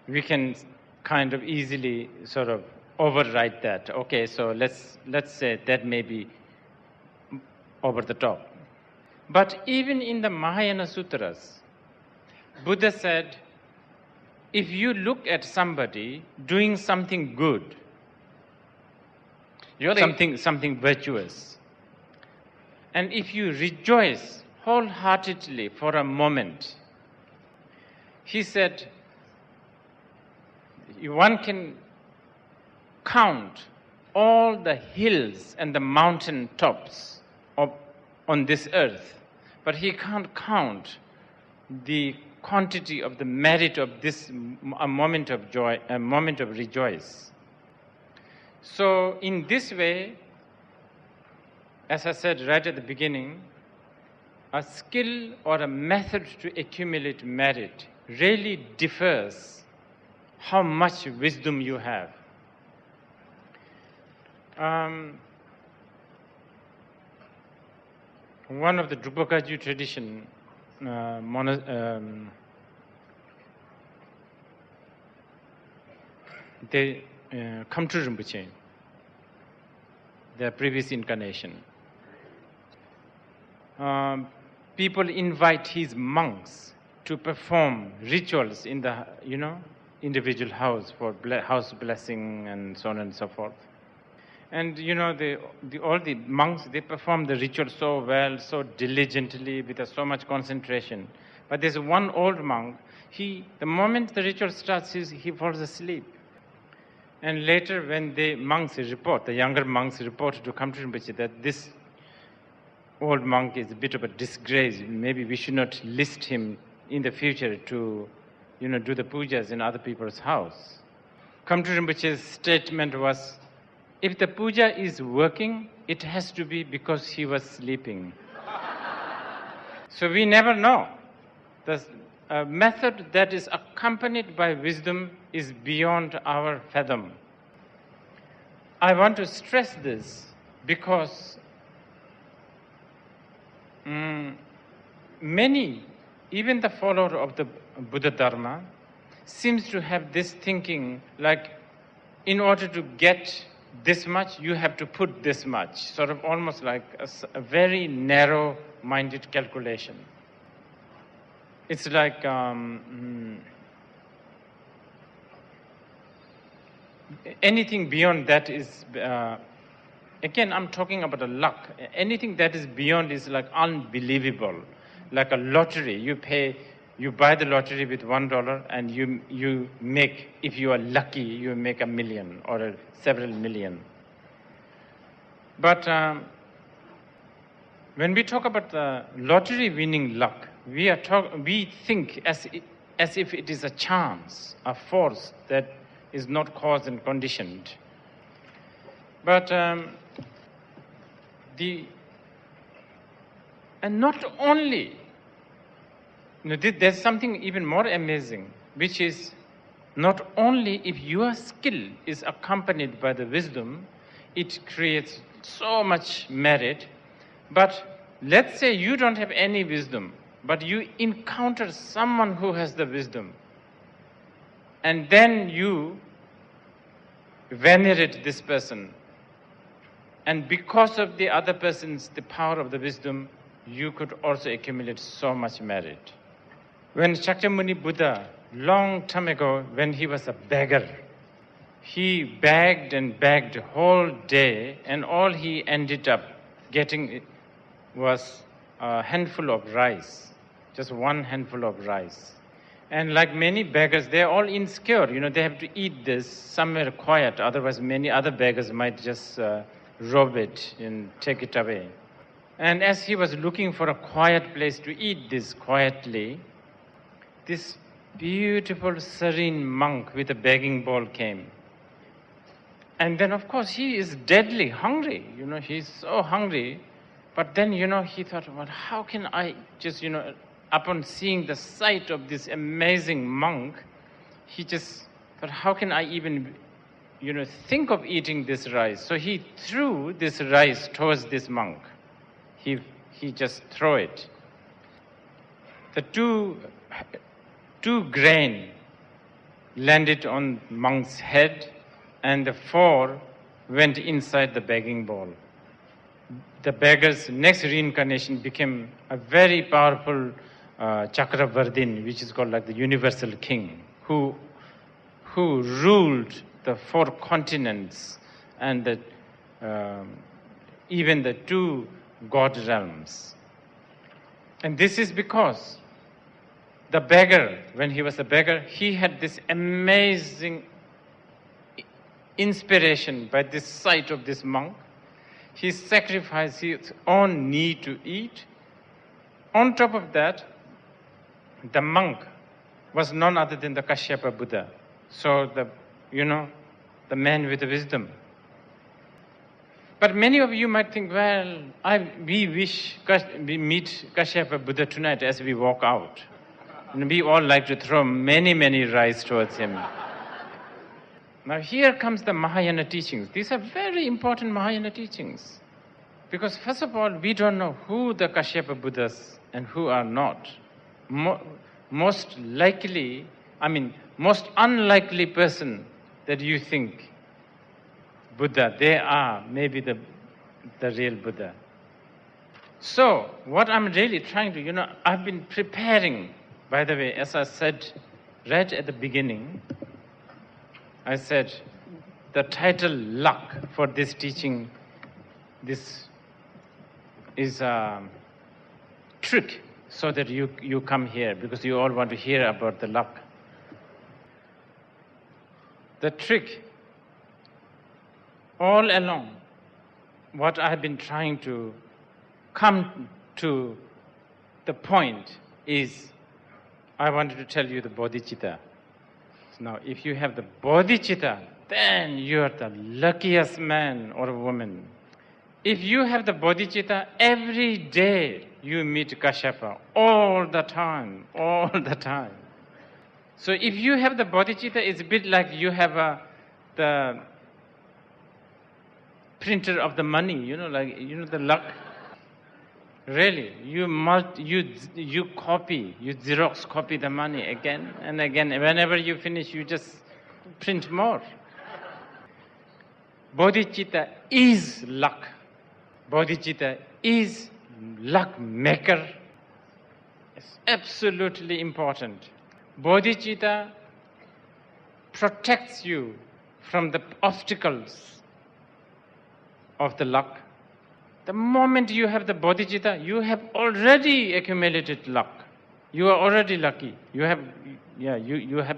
[SPEAKER 1] We can kind of easily sort of override that. Okay, so let's say that may be over the top. But even in the Mahayana Sutras, Buddha said, if you look at somebody doing something good, something virtuous, and if you rejoice wholeheartedly for a moment, he said, one can count all the hills and the mountain tops on this earth, but he can't count the quantity of the merit of this a moment of joy, a moment of rejoice. So in this way, as I said right at the beginning, a skill or a method to accumulate merit really differs how much wisdom you have. One of the Drupakaju tradition, they come to Rinpoche, their previous incarnation. People invite his monks to perform rituals in the individual house for house blessing and so on and so forth. And all the monks, they perform the ritual so well, so diligently, with so much concentration. But there's one old monk, the moment the ritual starts, he falls asleep. And later when the younger monks report to Khyentse Rinpoche that this old monk is a bit of a disgrace, maybe we should not list him in the future to do the pujas in other people's house. Khyentse Rinpoche's statement was, if the puja is working, it has to be because he was sleeping. So we never know. The method that is accompanied by wisdom is beyond our fathom. I want to stress this because many, even the follower of the Buddha Dharma, seems to have this thinking like, in order to get this much, you have to put this much, sort of almost like a very narrow-minded calculation. It's like anything beyond that is, again, I'm talking about a luck. Anything that is beyond is like unbelievable, like a lottery. You buy the lottery with $1 and you make, if you are lucky, you make $1 million or several million. But when we talk about the lottery winning luck, we think as if it is a chance, a force that is not caused and conditioned. But and not only, there's something even more amazing, which is not only if your skill is accompanied by the wisdom, it creates so much merit, but let's say you don't have any wisdom, but you encounter someone who has the wisdom, and then you venerate this person, and because of the other person's, the power of the wisdom, you could also accumulate so much merit. When Shakyamuni Buddha, long time ago, when he was a beggar, he begged and begged the whole day, and all he ended up getting was a handful of rice, just one handful of rice. And like many beggars, they're all insecure. They have to eat this somewhere quiet, otherwise many other beggars might just rob it and take it away. And as he was looking for a quiet place to eat this quietly, this beautiful, serene monk with a begging bowl came. And then, of course, he is deadly hungry. He's so hungry. But then, he thought, well, how can I just, upon seeing the sight of this amazing monk, he just thought, how can I even, think of eating this rice? So he threw this rice towards this monk. He just threw it. The two grain landed on monk's head, and the 4 went inside the begging bowl. the beggar's next reincarnation became a very powerful Chakravardhin, which is called like the universal king, who ruled the 4 continents and even the 2 god realms. And this is because the beggar, when he was a beggar, he had this amazing inspiration by this sight of this monk. He sacrificed his own need to eat. On top of that, the monk was none other than the Kashyapa Buddha. So the man with the wisdom. But many of you might think, well, we wish we meet Kashyapa Buddha tonight as we walk out. And we all like to throw many, many rice towards him. Now here comes the Mahayana teachings. These are very important Mahayana teachings. Because first of all, we don't know who the Kashyapa Buddhas and who are not. Most unlikely person that you think Buddha, they are maybe the real Buddha. So, what I'm really trying to, I've been preparing, by the way, as I said right at the beginning, I said the title luck for this teaching, this is a trick so that you come here because you all want to hear about the luck. The trick, all along, what I've been trying to come to the point is, I wanted to tell you the bodhicitta. Now, if you have the bodhicitta, then you are the luckiest man or woman. If you have the bodhicitta, every day you meet Kashyapa, all the time. So if you have the bodhicitta, it's a bit like you have the printer of the money, the luck. Really, you Xerox copy the money again and again. Whenever you finish, you just print more. Bodhicitta is luck. Bodhicitta is luck maker. It's absolutely important. Bodhicitta protects you from the obstacles of the luck. The moment you have the bodhicitta, you have already accumulated luck. You are already lucky. You have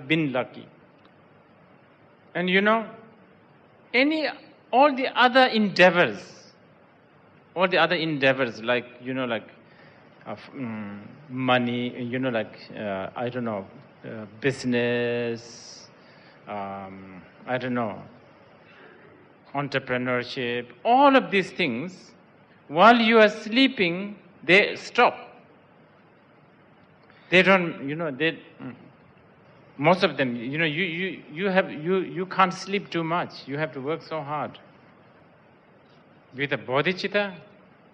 [SPEAKER 1] been lucky. And all the other endeavors like money, business, entrepreneurship, all of these things, while you are sleeping, they stop. They don't, most of them, you can't sleep too much. You have to work so hard. With a bodhicitta,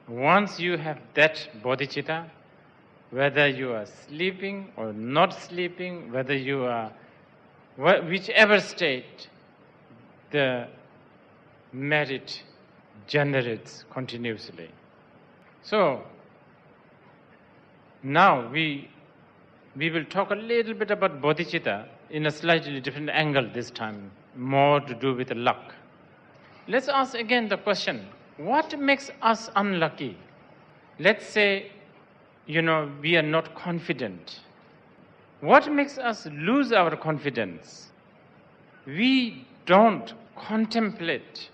[SPEAKER 1] once you have that bodhicitta, whether you are sleeping or not sleeping, whether you are, whichever state, the merit generates continuously. So, now we will talk a little bit about bodhicitta in a slightly different angle this time, more to do with luck. Let's ask again the question, what makes us unlucky? Let's say, we are not confident. What makes us lose our confidence? We don't contemplate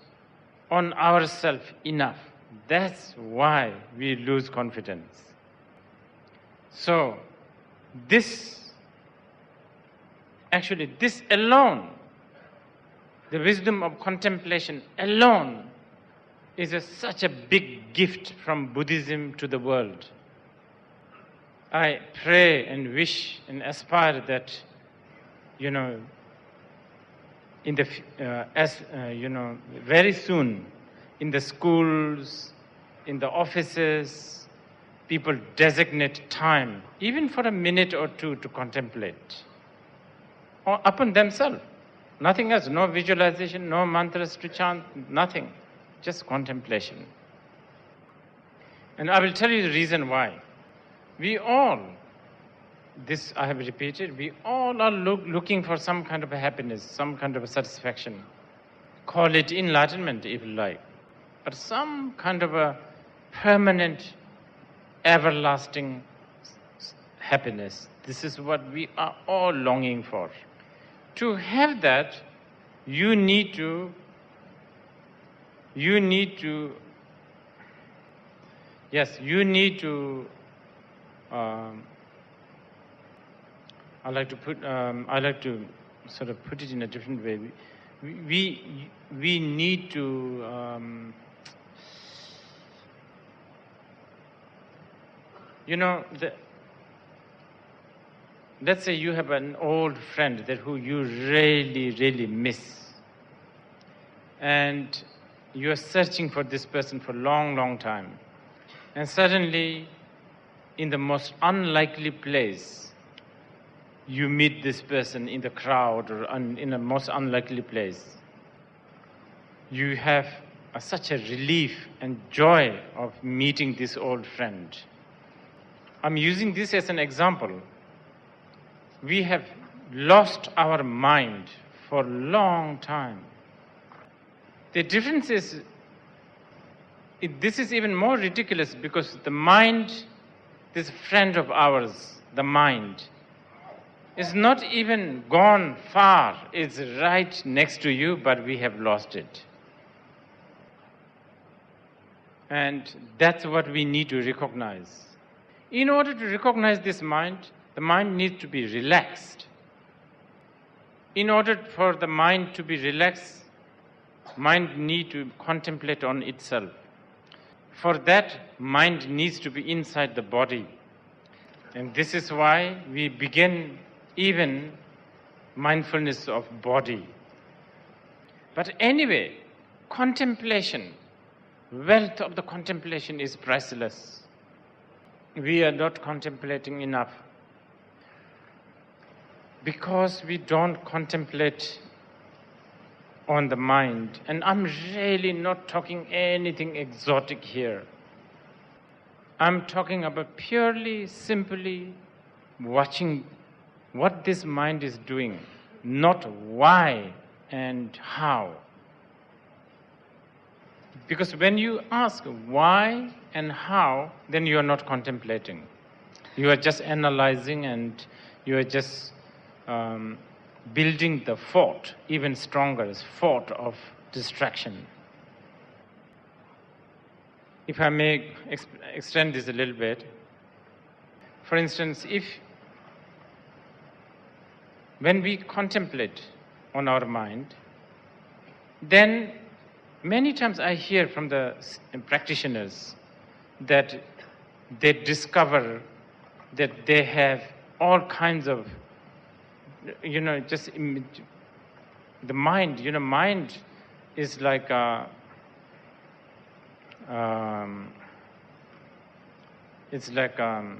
[SPEAKER 1] on ourselves enough. That's why we lose confidence. So, this alone, the wisdom of contemplation alone, is such a big gift from Buddhism to the world. I pray and wish and aspire that, very soon, in the schools, in the offices, people designate time, even for a minute or two, to contemplate upon themselves. Nothing else, no visualization, no mantras to chant, nothing, just contemplation. And I will tell you the reason why. We all, this I have repeated, we all are looking for some kind of a happiness, some kind of a satisfaction. Call it enlightenment if you like. But some kind of a permanent, everlasting happiness. This is what we are all longing for. To have that, you need to I like to sort of put it in a different way. We need to let's say you have an old friend that who you really, really miss, and you are searching for this person for a long, long time, and suddenly, in the most unlikely place, you meet this person in the crowd or in a most unlikely place. You have such a relief and joy of meeting this old friend. I'm using this as an example. We have lost our mind for a long time. The difference is, this is even more ridiculous because the mind, this friend of ours, the mind, is not even gone far. It's right next to you, but we have lost it. And that's what we need to recognize. In order to recognize this mind, the mind needs to be relaxed. In order for the mind to be relaxed, mind needs to contemplate on itself. For that, mind needs to be inside the body. And this is why we begin even mindfulness of body. But anyway, contemplation, wealth of the contemplation is priceless. We are not contemplating enough because we don't contemplate on the mind. And I'm really not talking anything exotic here. I'm talking about purely, simply watching what this mind is doing, not why and how. Because when you ask why and how, then you are not contemplating. You are just analyzing and you are just building the fort, even stronger, fort of distraction. If I may extend this a little bit, for instance, when we contemplate on our mind, then many times I hear from the practitioners that they discover that they have all kinds of, just the mind, mind is like it's like a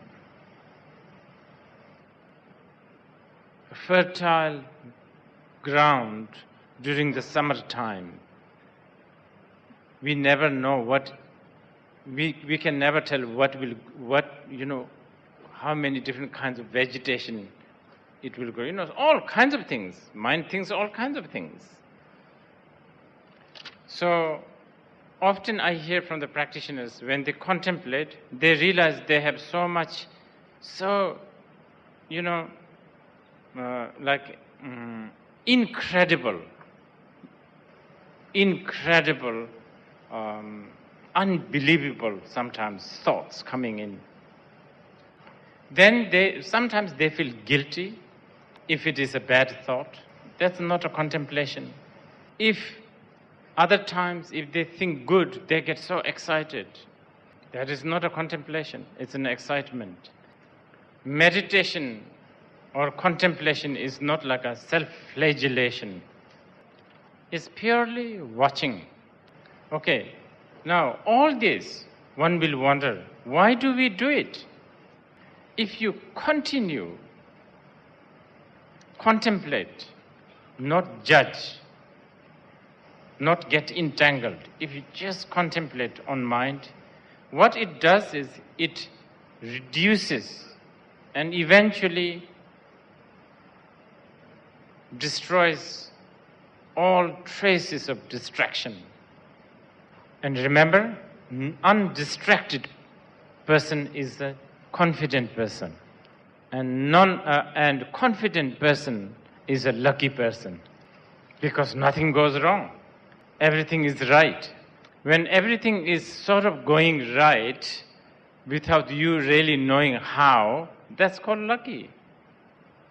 [SPEAKER 1] fertile ground during the summertime. We never know we can never tell how many different kinds of vegetation it will grow. All kinds of things. Mind thinks all kinds of things. So often I hear from the practitioners, when they contemplate, they realize they have so much, incredible, unbelievable sometimes thoughts coming in. Then sometimes they feel guilty if it is a bad thought. That's not a contemplation. Other times, if they think good, they get so excited. That is not a contemplation, it's an excitement. Meditation or contemplation is not like a self-flagellation. It's purely watching. Okay, now all this, one will wonder, why do we do it? If you continue, contemplate, not judge, not get entangled, if you just contemplate on mind, what it does is it reduces and eventually destroys all traces of distraction. And remember, undistracted person is a confident person, and and confident person is a lucky person, because nothing goes wrong. Everything is right. When everything is sort of going right without you really knowing how, that's called lucky.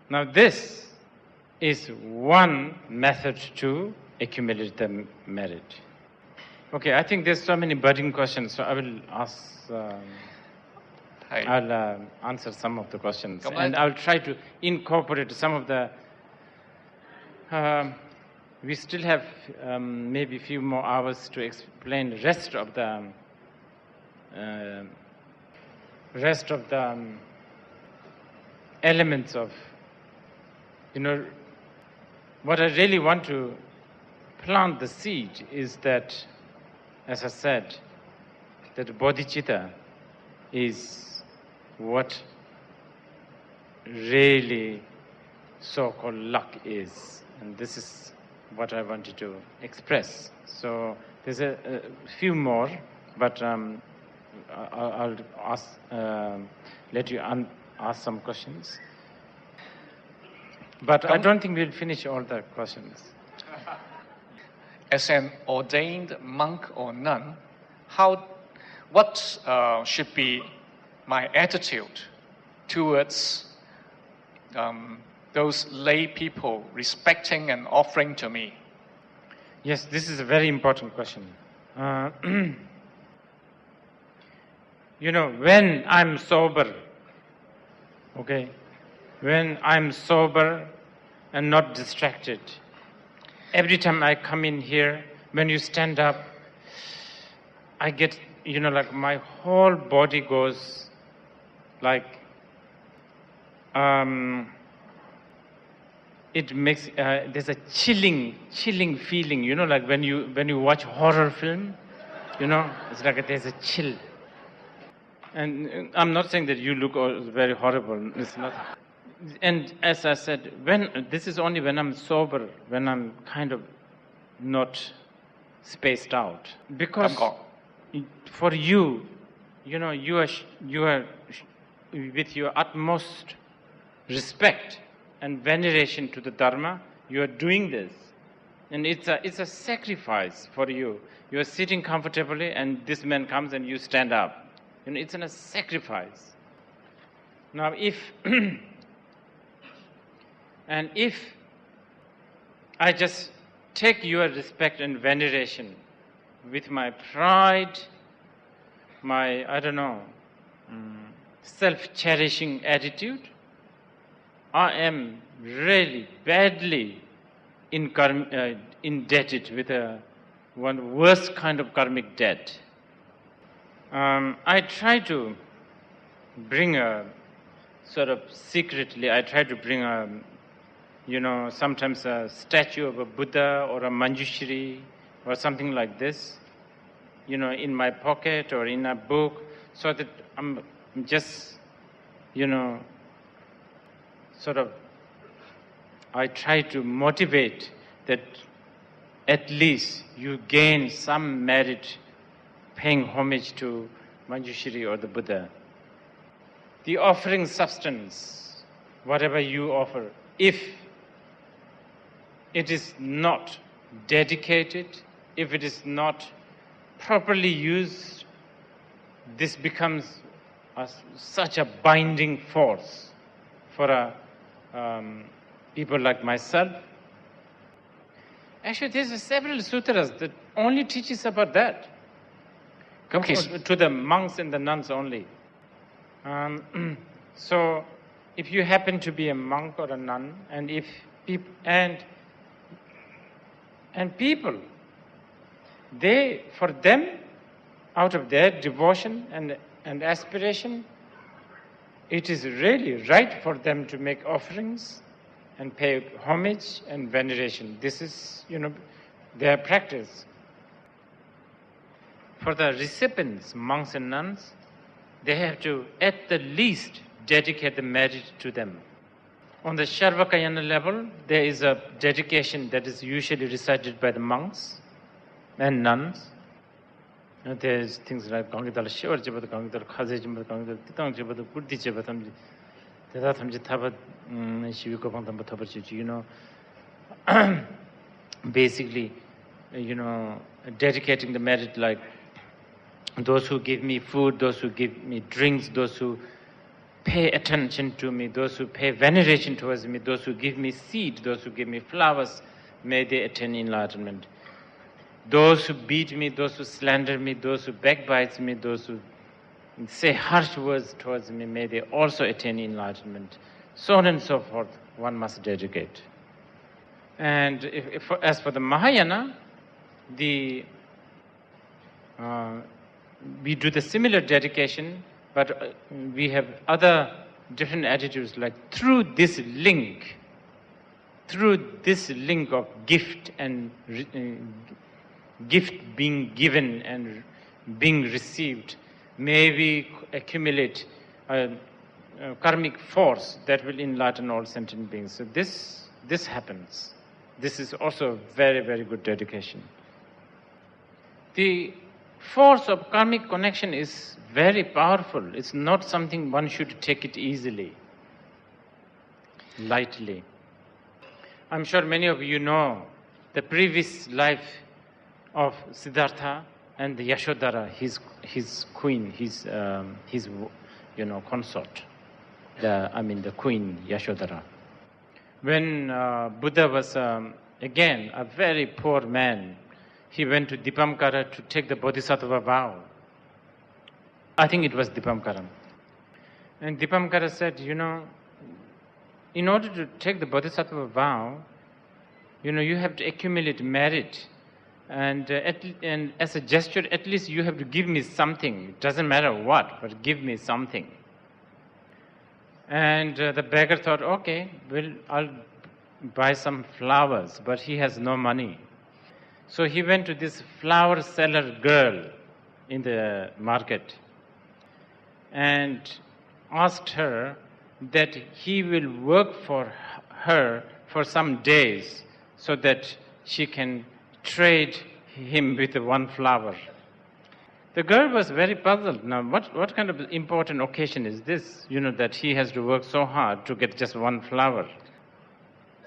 [SPEAKER 1] Now this is one method to accumulate the merit. Okay, I think there's so many budding questions, so I will I'll answer some of the questions, and I'll try to incorporate some of the. We still have maybe a few more hours to explain the rest of the elements of, what I really want to plant the seed is that, as I said, that bodhicitta is what really so-called luck is, and this is what I wanted to express. So there's a few more, but I'll ask, let you ask some questions. But I don't think we'll finish all the questions.
[SPEAKER 2] As an ordained monk or nun, what should be my attitude towards those lay people respecting and offering to me?
[SPEAKER 1] Yes, this is a very important question. When I'm sober, okay, when I'm sober and not distracted, every time I come in here, when you stand up, I get, like my whole body goes like, it makes, there's a chilling feeling, like when you watch horror film, it's like there's a chill. And I'm not saying that you look very horrible, it's not. And as I said, this is only when I'm sober, when I'm kind of not spaced out. Because for you, you are with your utmost respect and veneration to the Dharma, you are doing this. And it's a sacrifice for you. You are sitting comfortably and this man comes and you stand up. It's a sacrifice. Now if I just take your respect and veneration with my pride, my, self-cherishing attitude, I am really badly indebted with one worst kind of karmic debt. I try to bring secretly, I try to bring sometimes a statue of a Buddha or a Manjushri or something like this, in my pocket or in a book, so that I'm just, I try to motivate that at least you gain some merit paying homage to Manjushri or the Buddha. The offering substance, whatever you offer, if it is not dedicated, if it is not properly used, this becomes such a binding force for people like myself. Actually, there's several sutras that only teaches about that. To the monks and the nuns only. So, if you happen to be a monk or a nun, and if people, for them, out of their devotion and aspiration, it is really right for them to make offerings and pay homage and veneration. This is, their practice. for the recipients, monks and nuns, they have to, at the least, dedicate the merit to them. On the Sarvakayana level, there is a dedication that is usually recited by the monks and nuns. There's things like Gangidal Shivar Jabad, Gangidal Khaze Jabad, Gangidal Titang Jabad, Kurdi Jabad, Tadatamji Tabat, Shivikopantam Tabachi, you know, basically, you know, dedicating the merit like those who give me food, those who give me drinks, those who pay attention to me, those who pay veneration towards me, those who give me seed, those who give me flowers, may they attain enlightenment. Those who beat me, those who slander me, those who backbite me, those who say harsh words towards me, may they also attain enlightenment. So on and so forth, one must dedicate. And as for the Mahayana, we do the similar dedication, but we have other different attitudes, like through this link of gift and gift being given and being received, may we accumulate a karmic force that will enlighten all sentient beings. So this happens. This is also a very, very good dedication. The force of karmic connection is very powerful. It's not something one should take it easily, lightly. I'm sure many of you know the previous life of Siddhartha and the Yashodhara, his queen, his consort. The queen Yashodhara. When Buddha was again a very poor man, he went to Dipamkara to take the Bodhisattva vow. I think it was Dipamkara. And Dipamkara said, in order to take the Bodhisattva vow, you have to accumulate merit. And as a gesture, at least you have to give me something. It doesn't matter what, but give me something. And the beggar thought, okay, well, I'll buy some flowers, but he has no money. So he went to this flower seller girl in the market and asked her that he will work for her for some days so that she can trade him with one flower. The girl was very puzzled. Now, what kind of important occasion is this, that he has to work so hard to get just one flower?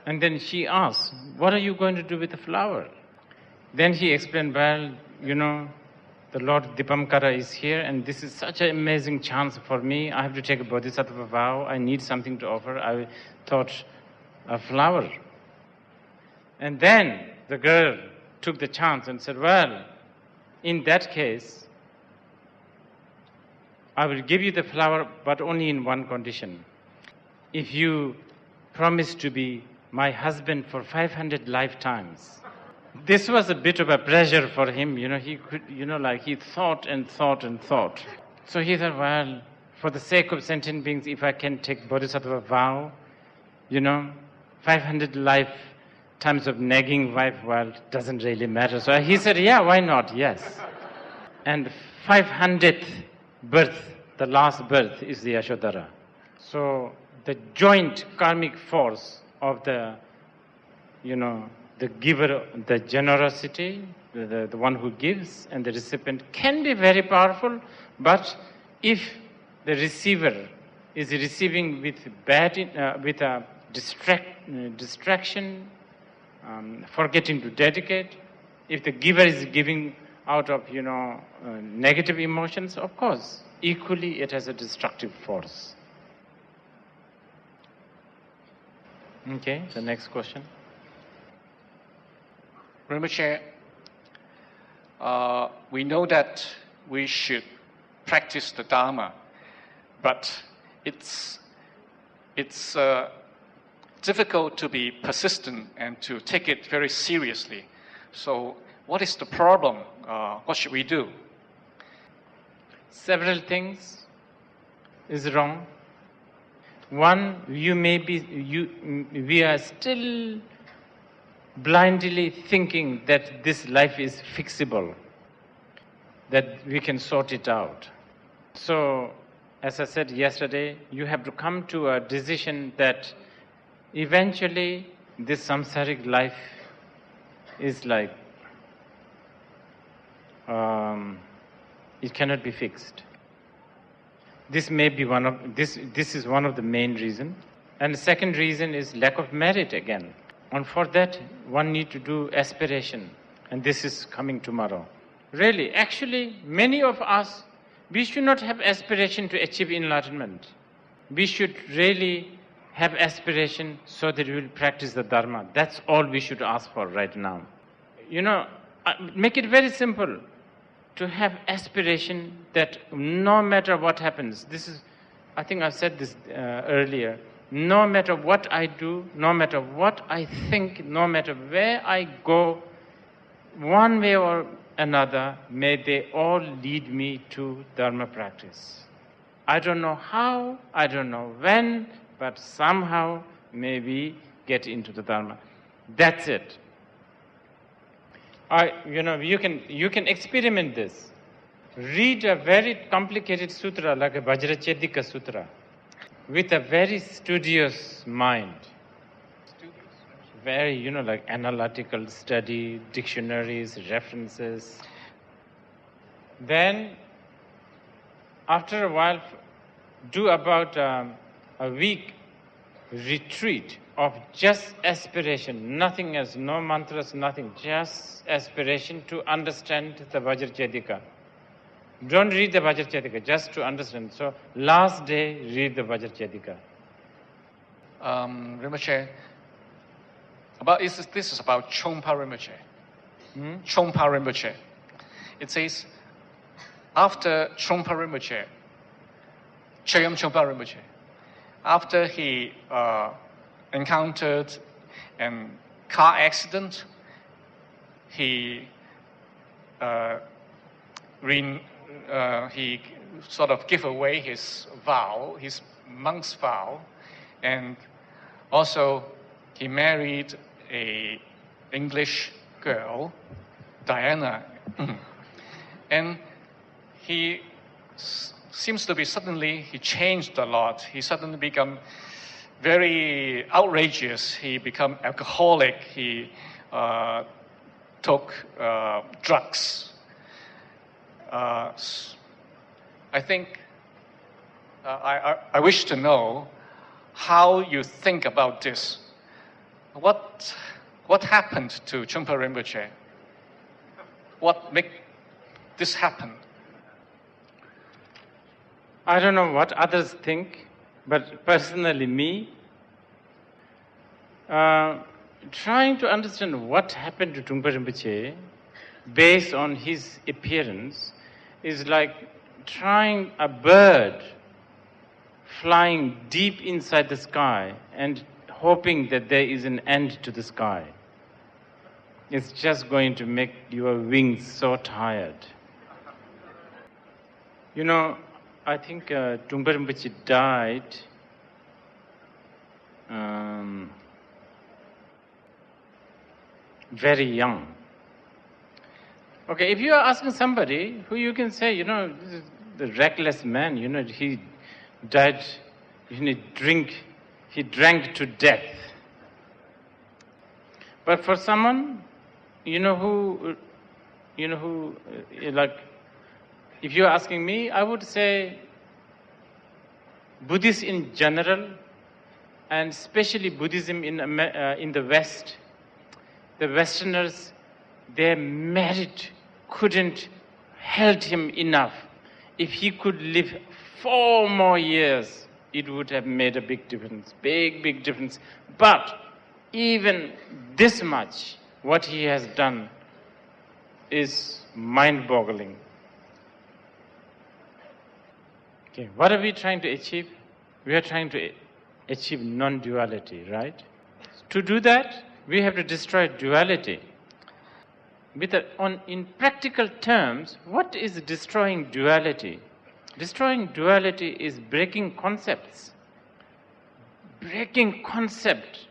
[SPEAKER 1] And then she asked, what are you going to do with the flower? Then he explained, well, the Lord Dipamkara is here and this is such an amazing chance for me. I have to take a bodhisattva vow. I need something to offer. I thought a flower. And then the girl took the chance and said, well, in that case, I will give you the flower, but only in one condition. If you promise to be my husband for 500 lifetimes. This was a bit of a pressure for him, he could, he thought and thought and thought. So he thought, well, for the sake of sentient beings, if I can take bodhisattva vow, 500 lifetimes of nagging wife, well, it doesn't really matter. So he said, yeah, why not? Yes. And 500th birth, the last birth, is the Yashodhara. So the joint karmic force of the giver, the generosity, the one who gives, and the recipient can be very powerful, but if the receiver is receiving with with a distraction, forgetting to dedicate, if the giver is giving out of negative emotions, of course, equally it has a destructive force. Okay, the next question.
[SPEAKER 2] Rinpoche, we know that we should practice the Dharma, but it's difficult to be persistent and to take it very seriously. So what is the problem? What should we do?
[SPEAKER 1] Several things is wrong. One, we are still blindly thinking that this life is fixable. that we can sort it out. So, as I said yesterday, you have to come to a decision that eventually this samsaric life is like, it cannot be fixed. This may be this is one of the main reasons. And the second reason is lack of merit again. And for that, one need to do aspiration. And this is coming tomorrow. Really, actually, many of us, we should not have aspiration to achieve enlightenment. We should really have aspiration so that we will practice the Dharma. That's all we should ask for right now. Make it very simple to have aspiration that no matter what happens, I think I said this earlier, no matter what I do, no matter what I think, no matter where I go, one way or another, may they all lead me to Dharma practice. I don't know how, I don't know when, but somehow may we get into the Dharma. That's it. You can experiment this. Read a very complicated sutra like a Vajrachedika Sutra with a very studious mind. Very, like analytical study, dictionaries, references. Then, after a while, do about a week retreat of just aspiration, nothing else, no mantras, nothing, just aspiration to understand the Vajrachedika. Don't read the Vajrachedika, just to understand. So, last day, read the Vajrachedika.
[SPEAKER 2] Rinpoche, this is about Chompa Rinpoche. Chompa Rinpoche. It says, after Chompa Rinpoche, Chögyam Chompa Rinpoche, after he encountered a car accident, he sort of gave away his vow, his monk's vow, and also he married a English girl, Diana, and he seems to be he changed a lot. He suddenly become very outrageous. He become alcoholic. He took drugs. I think I wish to know how you think about this. What happened to Chompa Rinpoche? What made this happen?
[SPEAKER 1] I don't know what others think, but personally me, trying to understand what happened to Chompa Rinpoche based on his appearance is like trying a bird flying deep inside the sky and hoping that there is an end to the sky. It's just going to make your wings so tired. I think Chompa Rinpoche died very young. Okay, if you are asking somebody who you can say, this is the reckless man, he died, he drank to death. But for someone, who, like, if you're asking me, I would say Buddhists in general, and especially Buddhism in the West, the Westerners, their merit couldn't help him enough. If he could live 4 more years, it would have made a big difference, big difference. But even this much, what he has done is mind-boggling. Okay, what are we trying to achieve? We are trying to achieve non-duality, right? To do that, we have to destroy duality. In practical terms, what is destroying duality? Destroying duality is breaking concepts. Breaking concept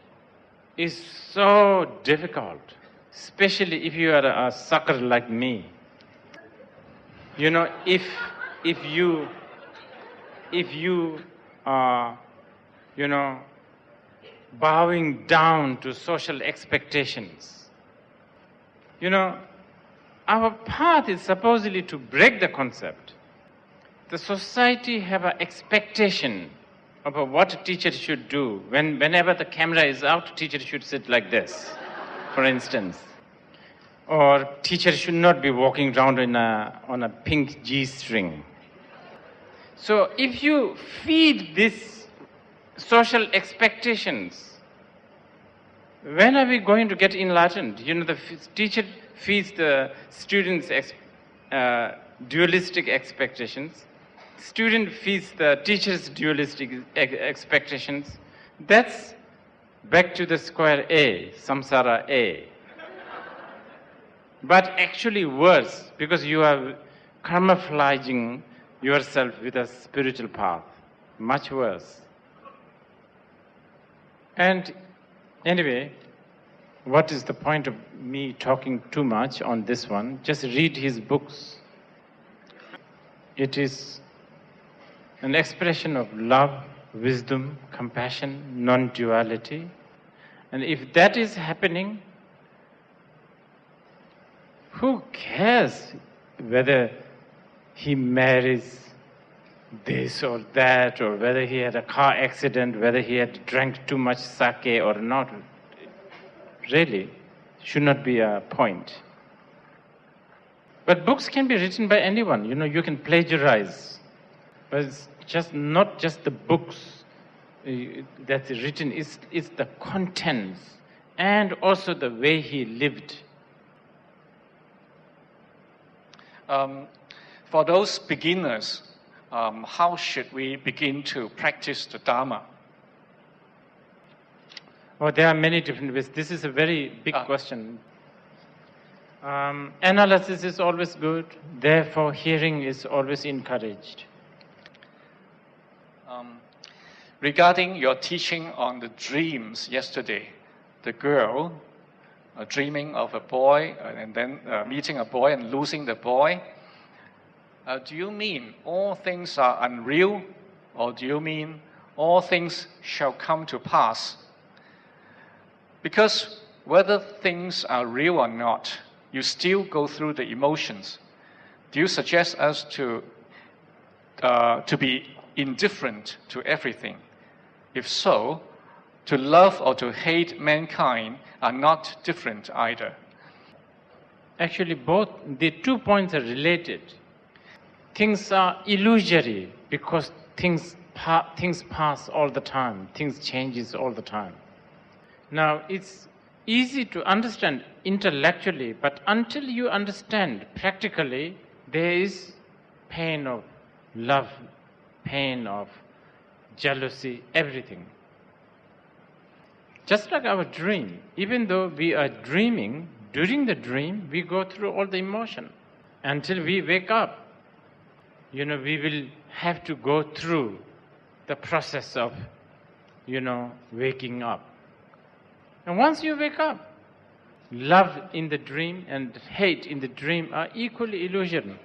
[SPEAKER 1] is so difficult, especially if you are a sucker like me. You know, if you are, bowing down to social expectations, our path is supposedly to break the concept. The society have an expectation of what a teacher should do. Whenever the camera is out, teacher should sit like this, for instance. Or teacher should not be walking around on a pink G-string. So if you feed these social expectations, when are we going to get enlightened? The teacher feeds the students dualistic expectations. Student feeds the teacher's dualistic expectations. That's back to the square A, samsara A. But actually worse, because you are camouflaging yourself with a spiritual path. Much worse. And anyway, what is the point of me talking too much on this one? Just read his books. It is an expression of love, wisdom, compassion, non-duality. And if that is happening, who cares whether he marries this or that, or whether he had a car accident, whether he had drank too much sake or not? Really, should not be a point. But books can be written by anyone. You can plagiarize. But it's just not just the books that's written, it's the contents and also the way he lived.
[SPEAKER 2] For those beginners, how should we begin to practice the Dharma?
[SPEAKER 1] Oh, there are many different ways. This is a very big question. Analysis is always good. Therefore, hearing is always encouraged.
[SPEAKER 2] Regarding your teaching on the dreams yesterday, the girl dreaming of a boy and then meeting a boy and losing the boy, do you mean all things are unreal, or do you mean all things shall come to pass? Because whether things are real or not, you still go through the emotions. Do you suggest us to be indifferent to everything? If so, to love or to hate mankind are not different either.
[SPEAKER 1] Actually, the 2 points are related. Things are illusory because things pass all the time. Things changes all the time. Now, it's easy to understand intellectually, but until you understand practically, there is pain of love, pain of jealousy, everything. Just like our dream, even though we are dreaming, during the dream, we go through all the emotion. Until we wake up, we will have to go through the process of, waking up. And once you wake up, love in the dream and hate in the dream are equally illusion.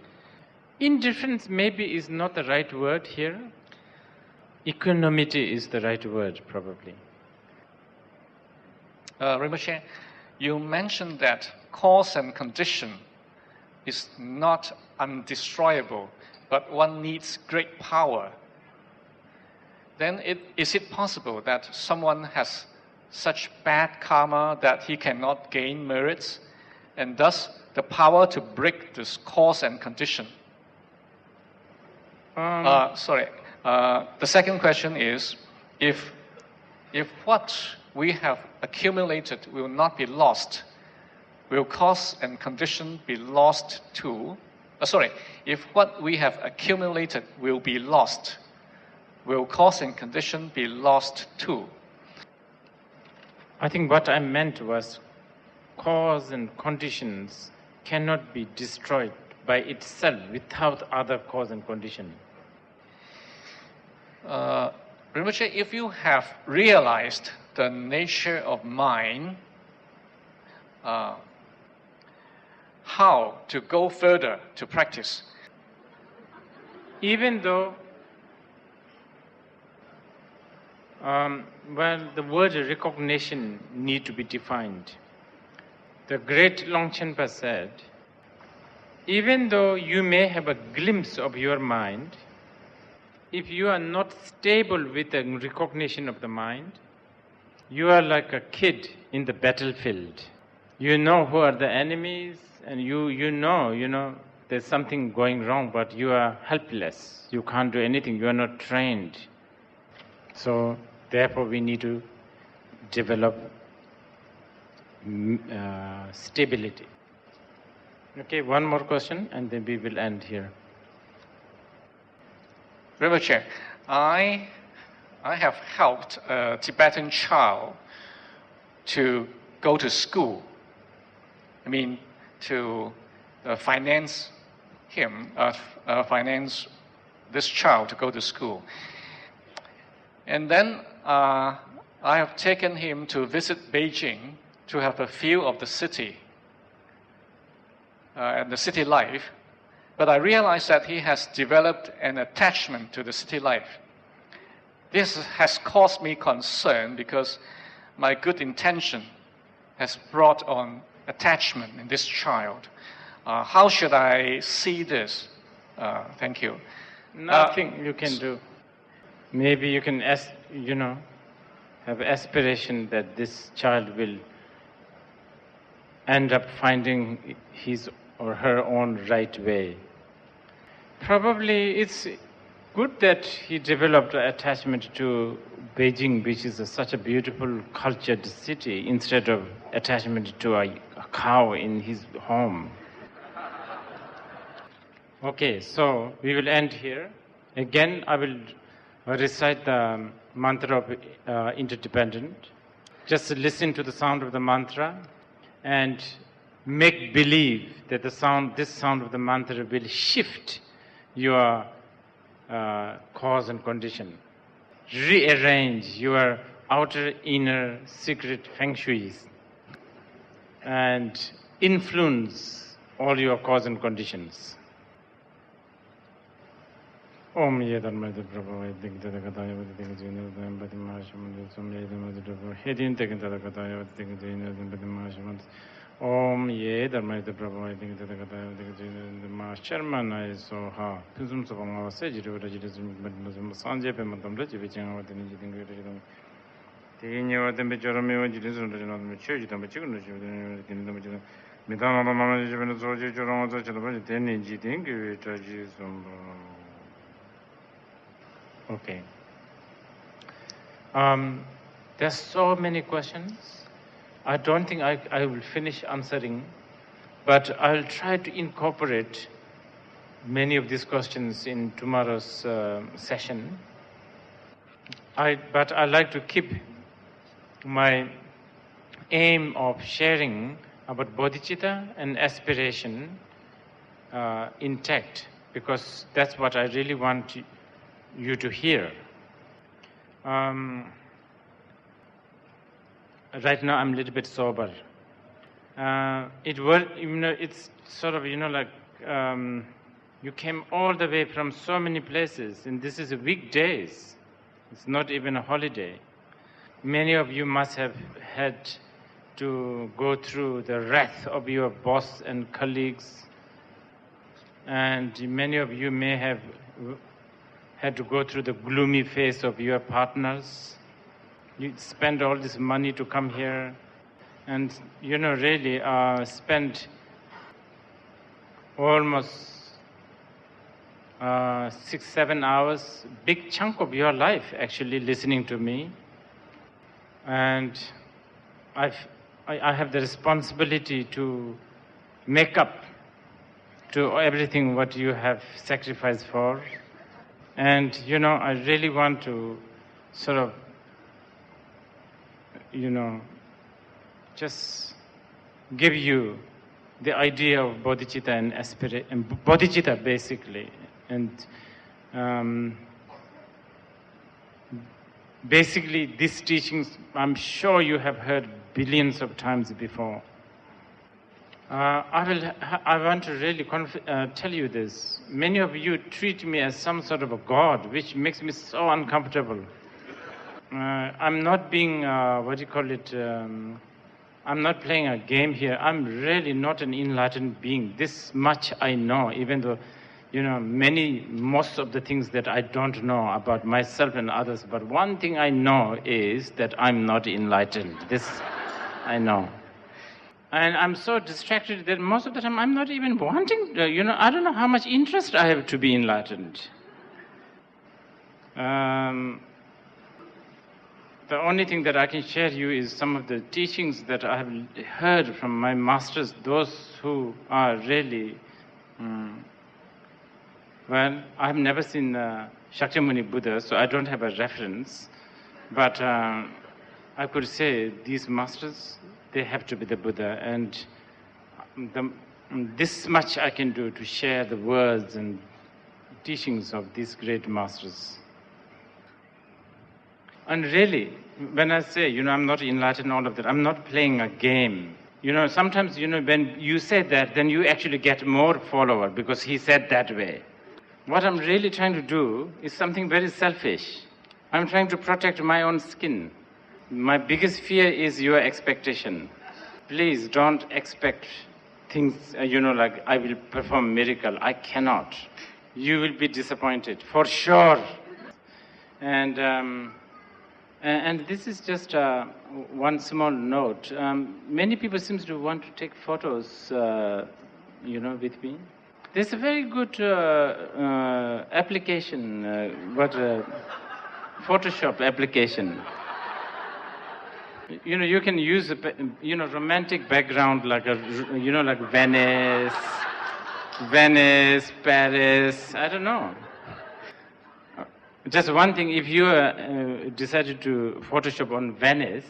[SPEAKER 1] Indifference maybe is not the right word here. Equanimity is the right word, probably.
[SPEAKER 2] Rinpoche, you mentioned that cause and condition is not undestroyable, but one needs great power. Then is it possible that someone has such bad karma that he cannot gain merits, and thus the power to break this cause and condition? The second question is, if what we have accumulated will not be lost, will cause and condition be lost too? If what we have accumulated will be lost, will cause and condition be lost too?
[SPEAKER 1] I think what I meant was cause and conditions cannot be destroyed by itself without other cause and condition.
[SPEAKER 2] Rinpoche, if you have realized the nature of mind, how to go further to practice?
[SPEAKER 1] even though, the word recognition need to be defined. The great Longchenpa said, even though you may have a glimpse of your mind, if you are not stable with the recognition of the mind, you are like a kid in the battlefield. You know who are the enemies, and you know there's something going wrong, but you are helpless. You can't do anything. You are not trained. So therefore we need to develop stability. Okay, one more question and then we will end here.
[SPEAKER 2] Rinpoche, I have helped a Tibetan child to go to school. I mean, to finance this child to go to school. And then I have taken him to visit Beijing to have a feel of the city and the city life. But I realized that he has developed an attachment to the city life. This has caused me concern because my good intention has brought on attachment in this child. How should I see this? Thank you.
[SPEAKER 1] Nothing you can do. Maybe you can, have aspiration that this child will end up finding his or her own right way. Probably it's good that he developed attachment to Beijing, which is such a beautiful, cultured city, instead of attachment to a cow in his home. Okay, so we will end here. Again, I will recite the mantra of interdependent. Just listen to the sound of the mantra and make believe that this sound of the mantra will shift your cause and condition. Rearrange your outer, inner, secret feng shuis and influence all your cause and conditions. Om Yedarmada Prabhu, Digdakataya, Hedin Tekataya, Om Yedarmada Prabhu, Digdakataya, the Mars Chairman, I saw her. Pisum Savanga said you would Sanje Pematam, which I was in the Jeremy, which is on the church, the chicken, Midama Mama, Joran, then you think you charges. Okay. There's so many questions. I don't think I will finish answering, but I'll try to incorporate many of these questions in tomorrow's session. But I like to keep my aim of sharing about bodhicitta and aspiration intact, because that's what I really want you to hear. Right now I'm a little bit sober. It's sort of, you came all the way from so many places, and this is a weekdays. It's not even a holiday. Many of you must have had to go through the wrath of your boss and colleagues, and many of you may have had to go through the gloomy face of your partners. You spend all this money to come here, and really spend almost 6-7 hours, big chunk of your life actually listening to me. And I have the responsibility to make up to everything what you have sacrificed for. And, I really want to sort of, just give you the idea of bodhicitta and bodhicitta basically. And basically these teachings, I'm sure you have heard billions of times before. I want to really tell you this. Many of you treat me as some sort of a god, which makes me so uncomfortable. I'm not being, I'm not playing a game here. I'm really not an enlightened being. This much I know, even though, most of the things that I don't know about myself and others. But one thing I know is that I'm not enlightened. This I know. And I'm so distracted that most of the time I'm not even wanting, I don't know how much interest I have to be enlightened. The only thing that I can share you is some of the teachings that I have heard from my masters, those who are really, I have never seen Shakyamuni Buddha, so I don't have a reference, but I could say these masters, they have to be the Buddha, and this much I can do to share the words and teachings of these great masters. And really, when I say, I'm not enlightened, all of that, I'm not playing a game. Sometimes, when you say that, then you actually get more followers because he said that way. What I'm really trying to do is something very selfish. I'm trying to protect my own skin. My biggest fear is your expectation. Please don't expect things, like I will perform miracle. I cannot. You will be disappointed, for sure. And this is just one small note. Many people seem to want to take photos, with me. There's a very good application, Photoshop application. You can use a romantic background like like Venice, Paris, I don't know. Just one thing, if you decided to Photoshop on Venice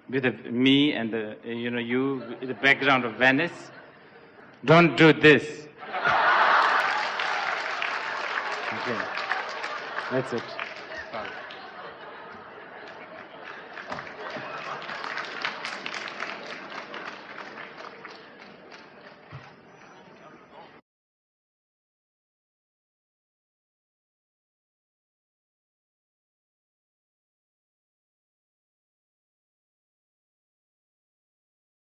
[SPEAKER 1] with me and you, the background of Venice, don't do this. Okay, that's it. Sorry.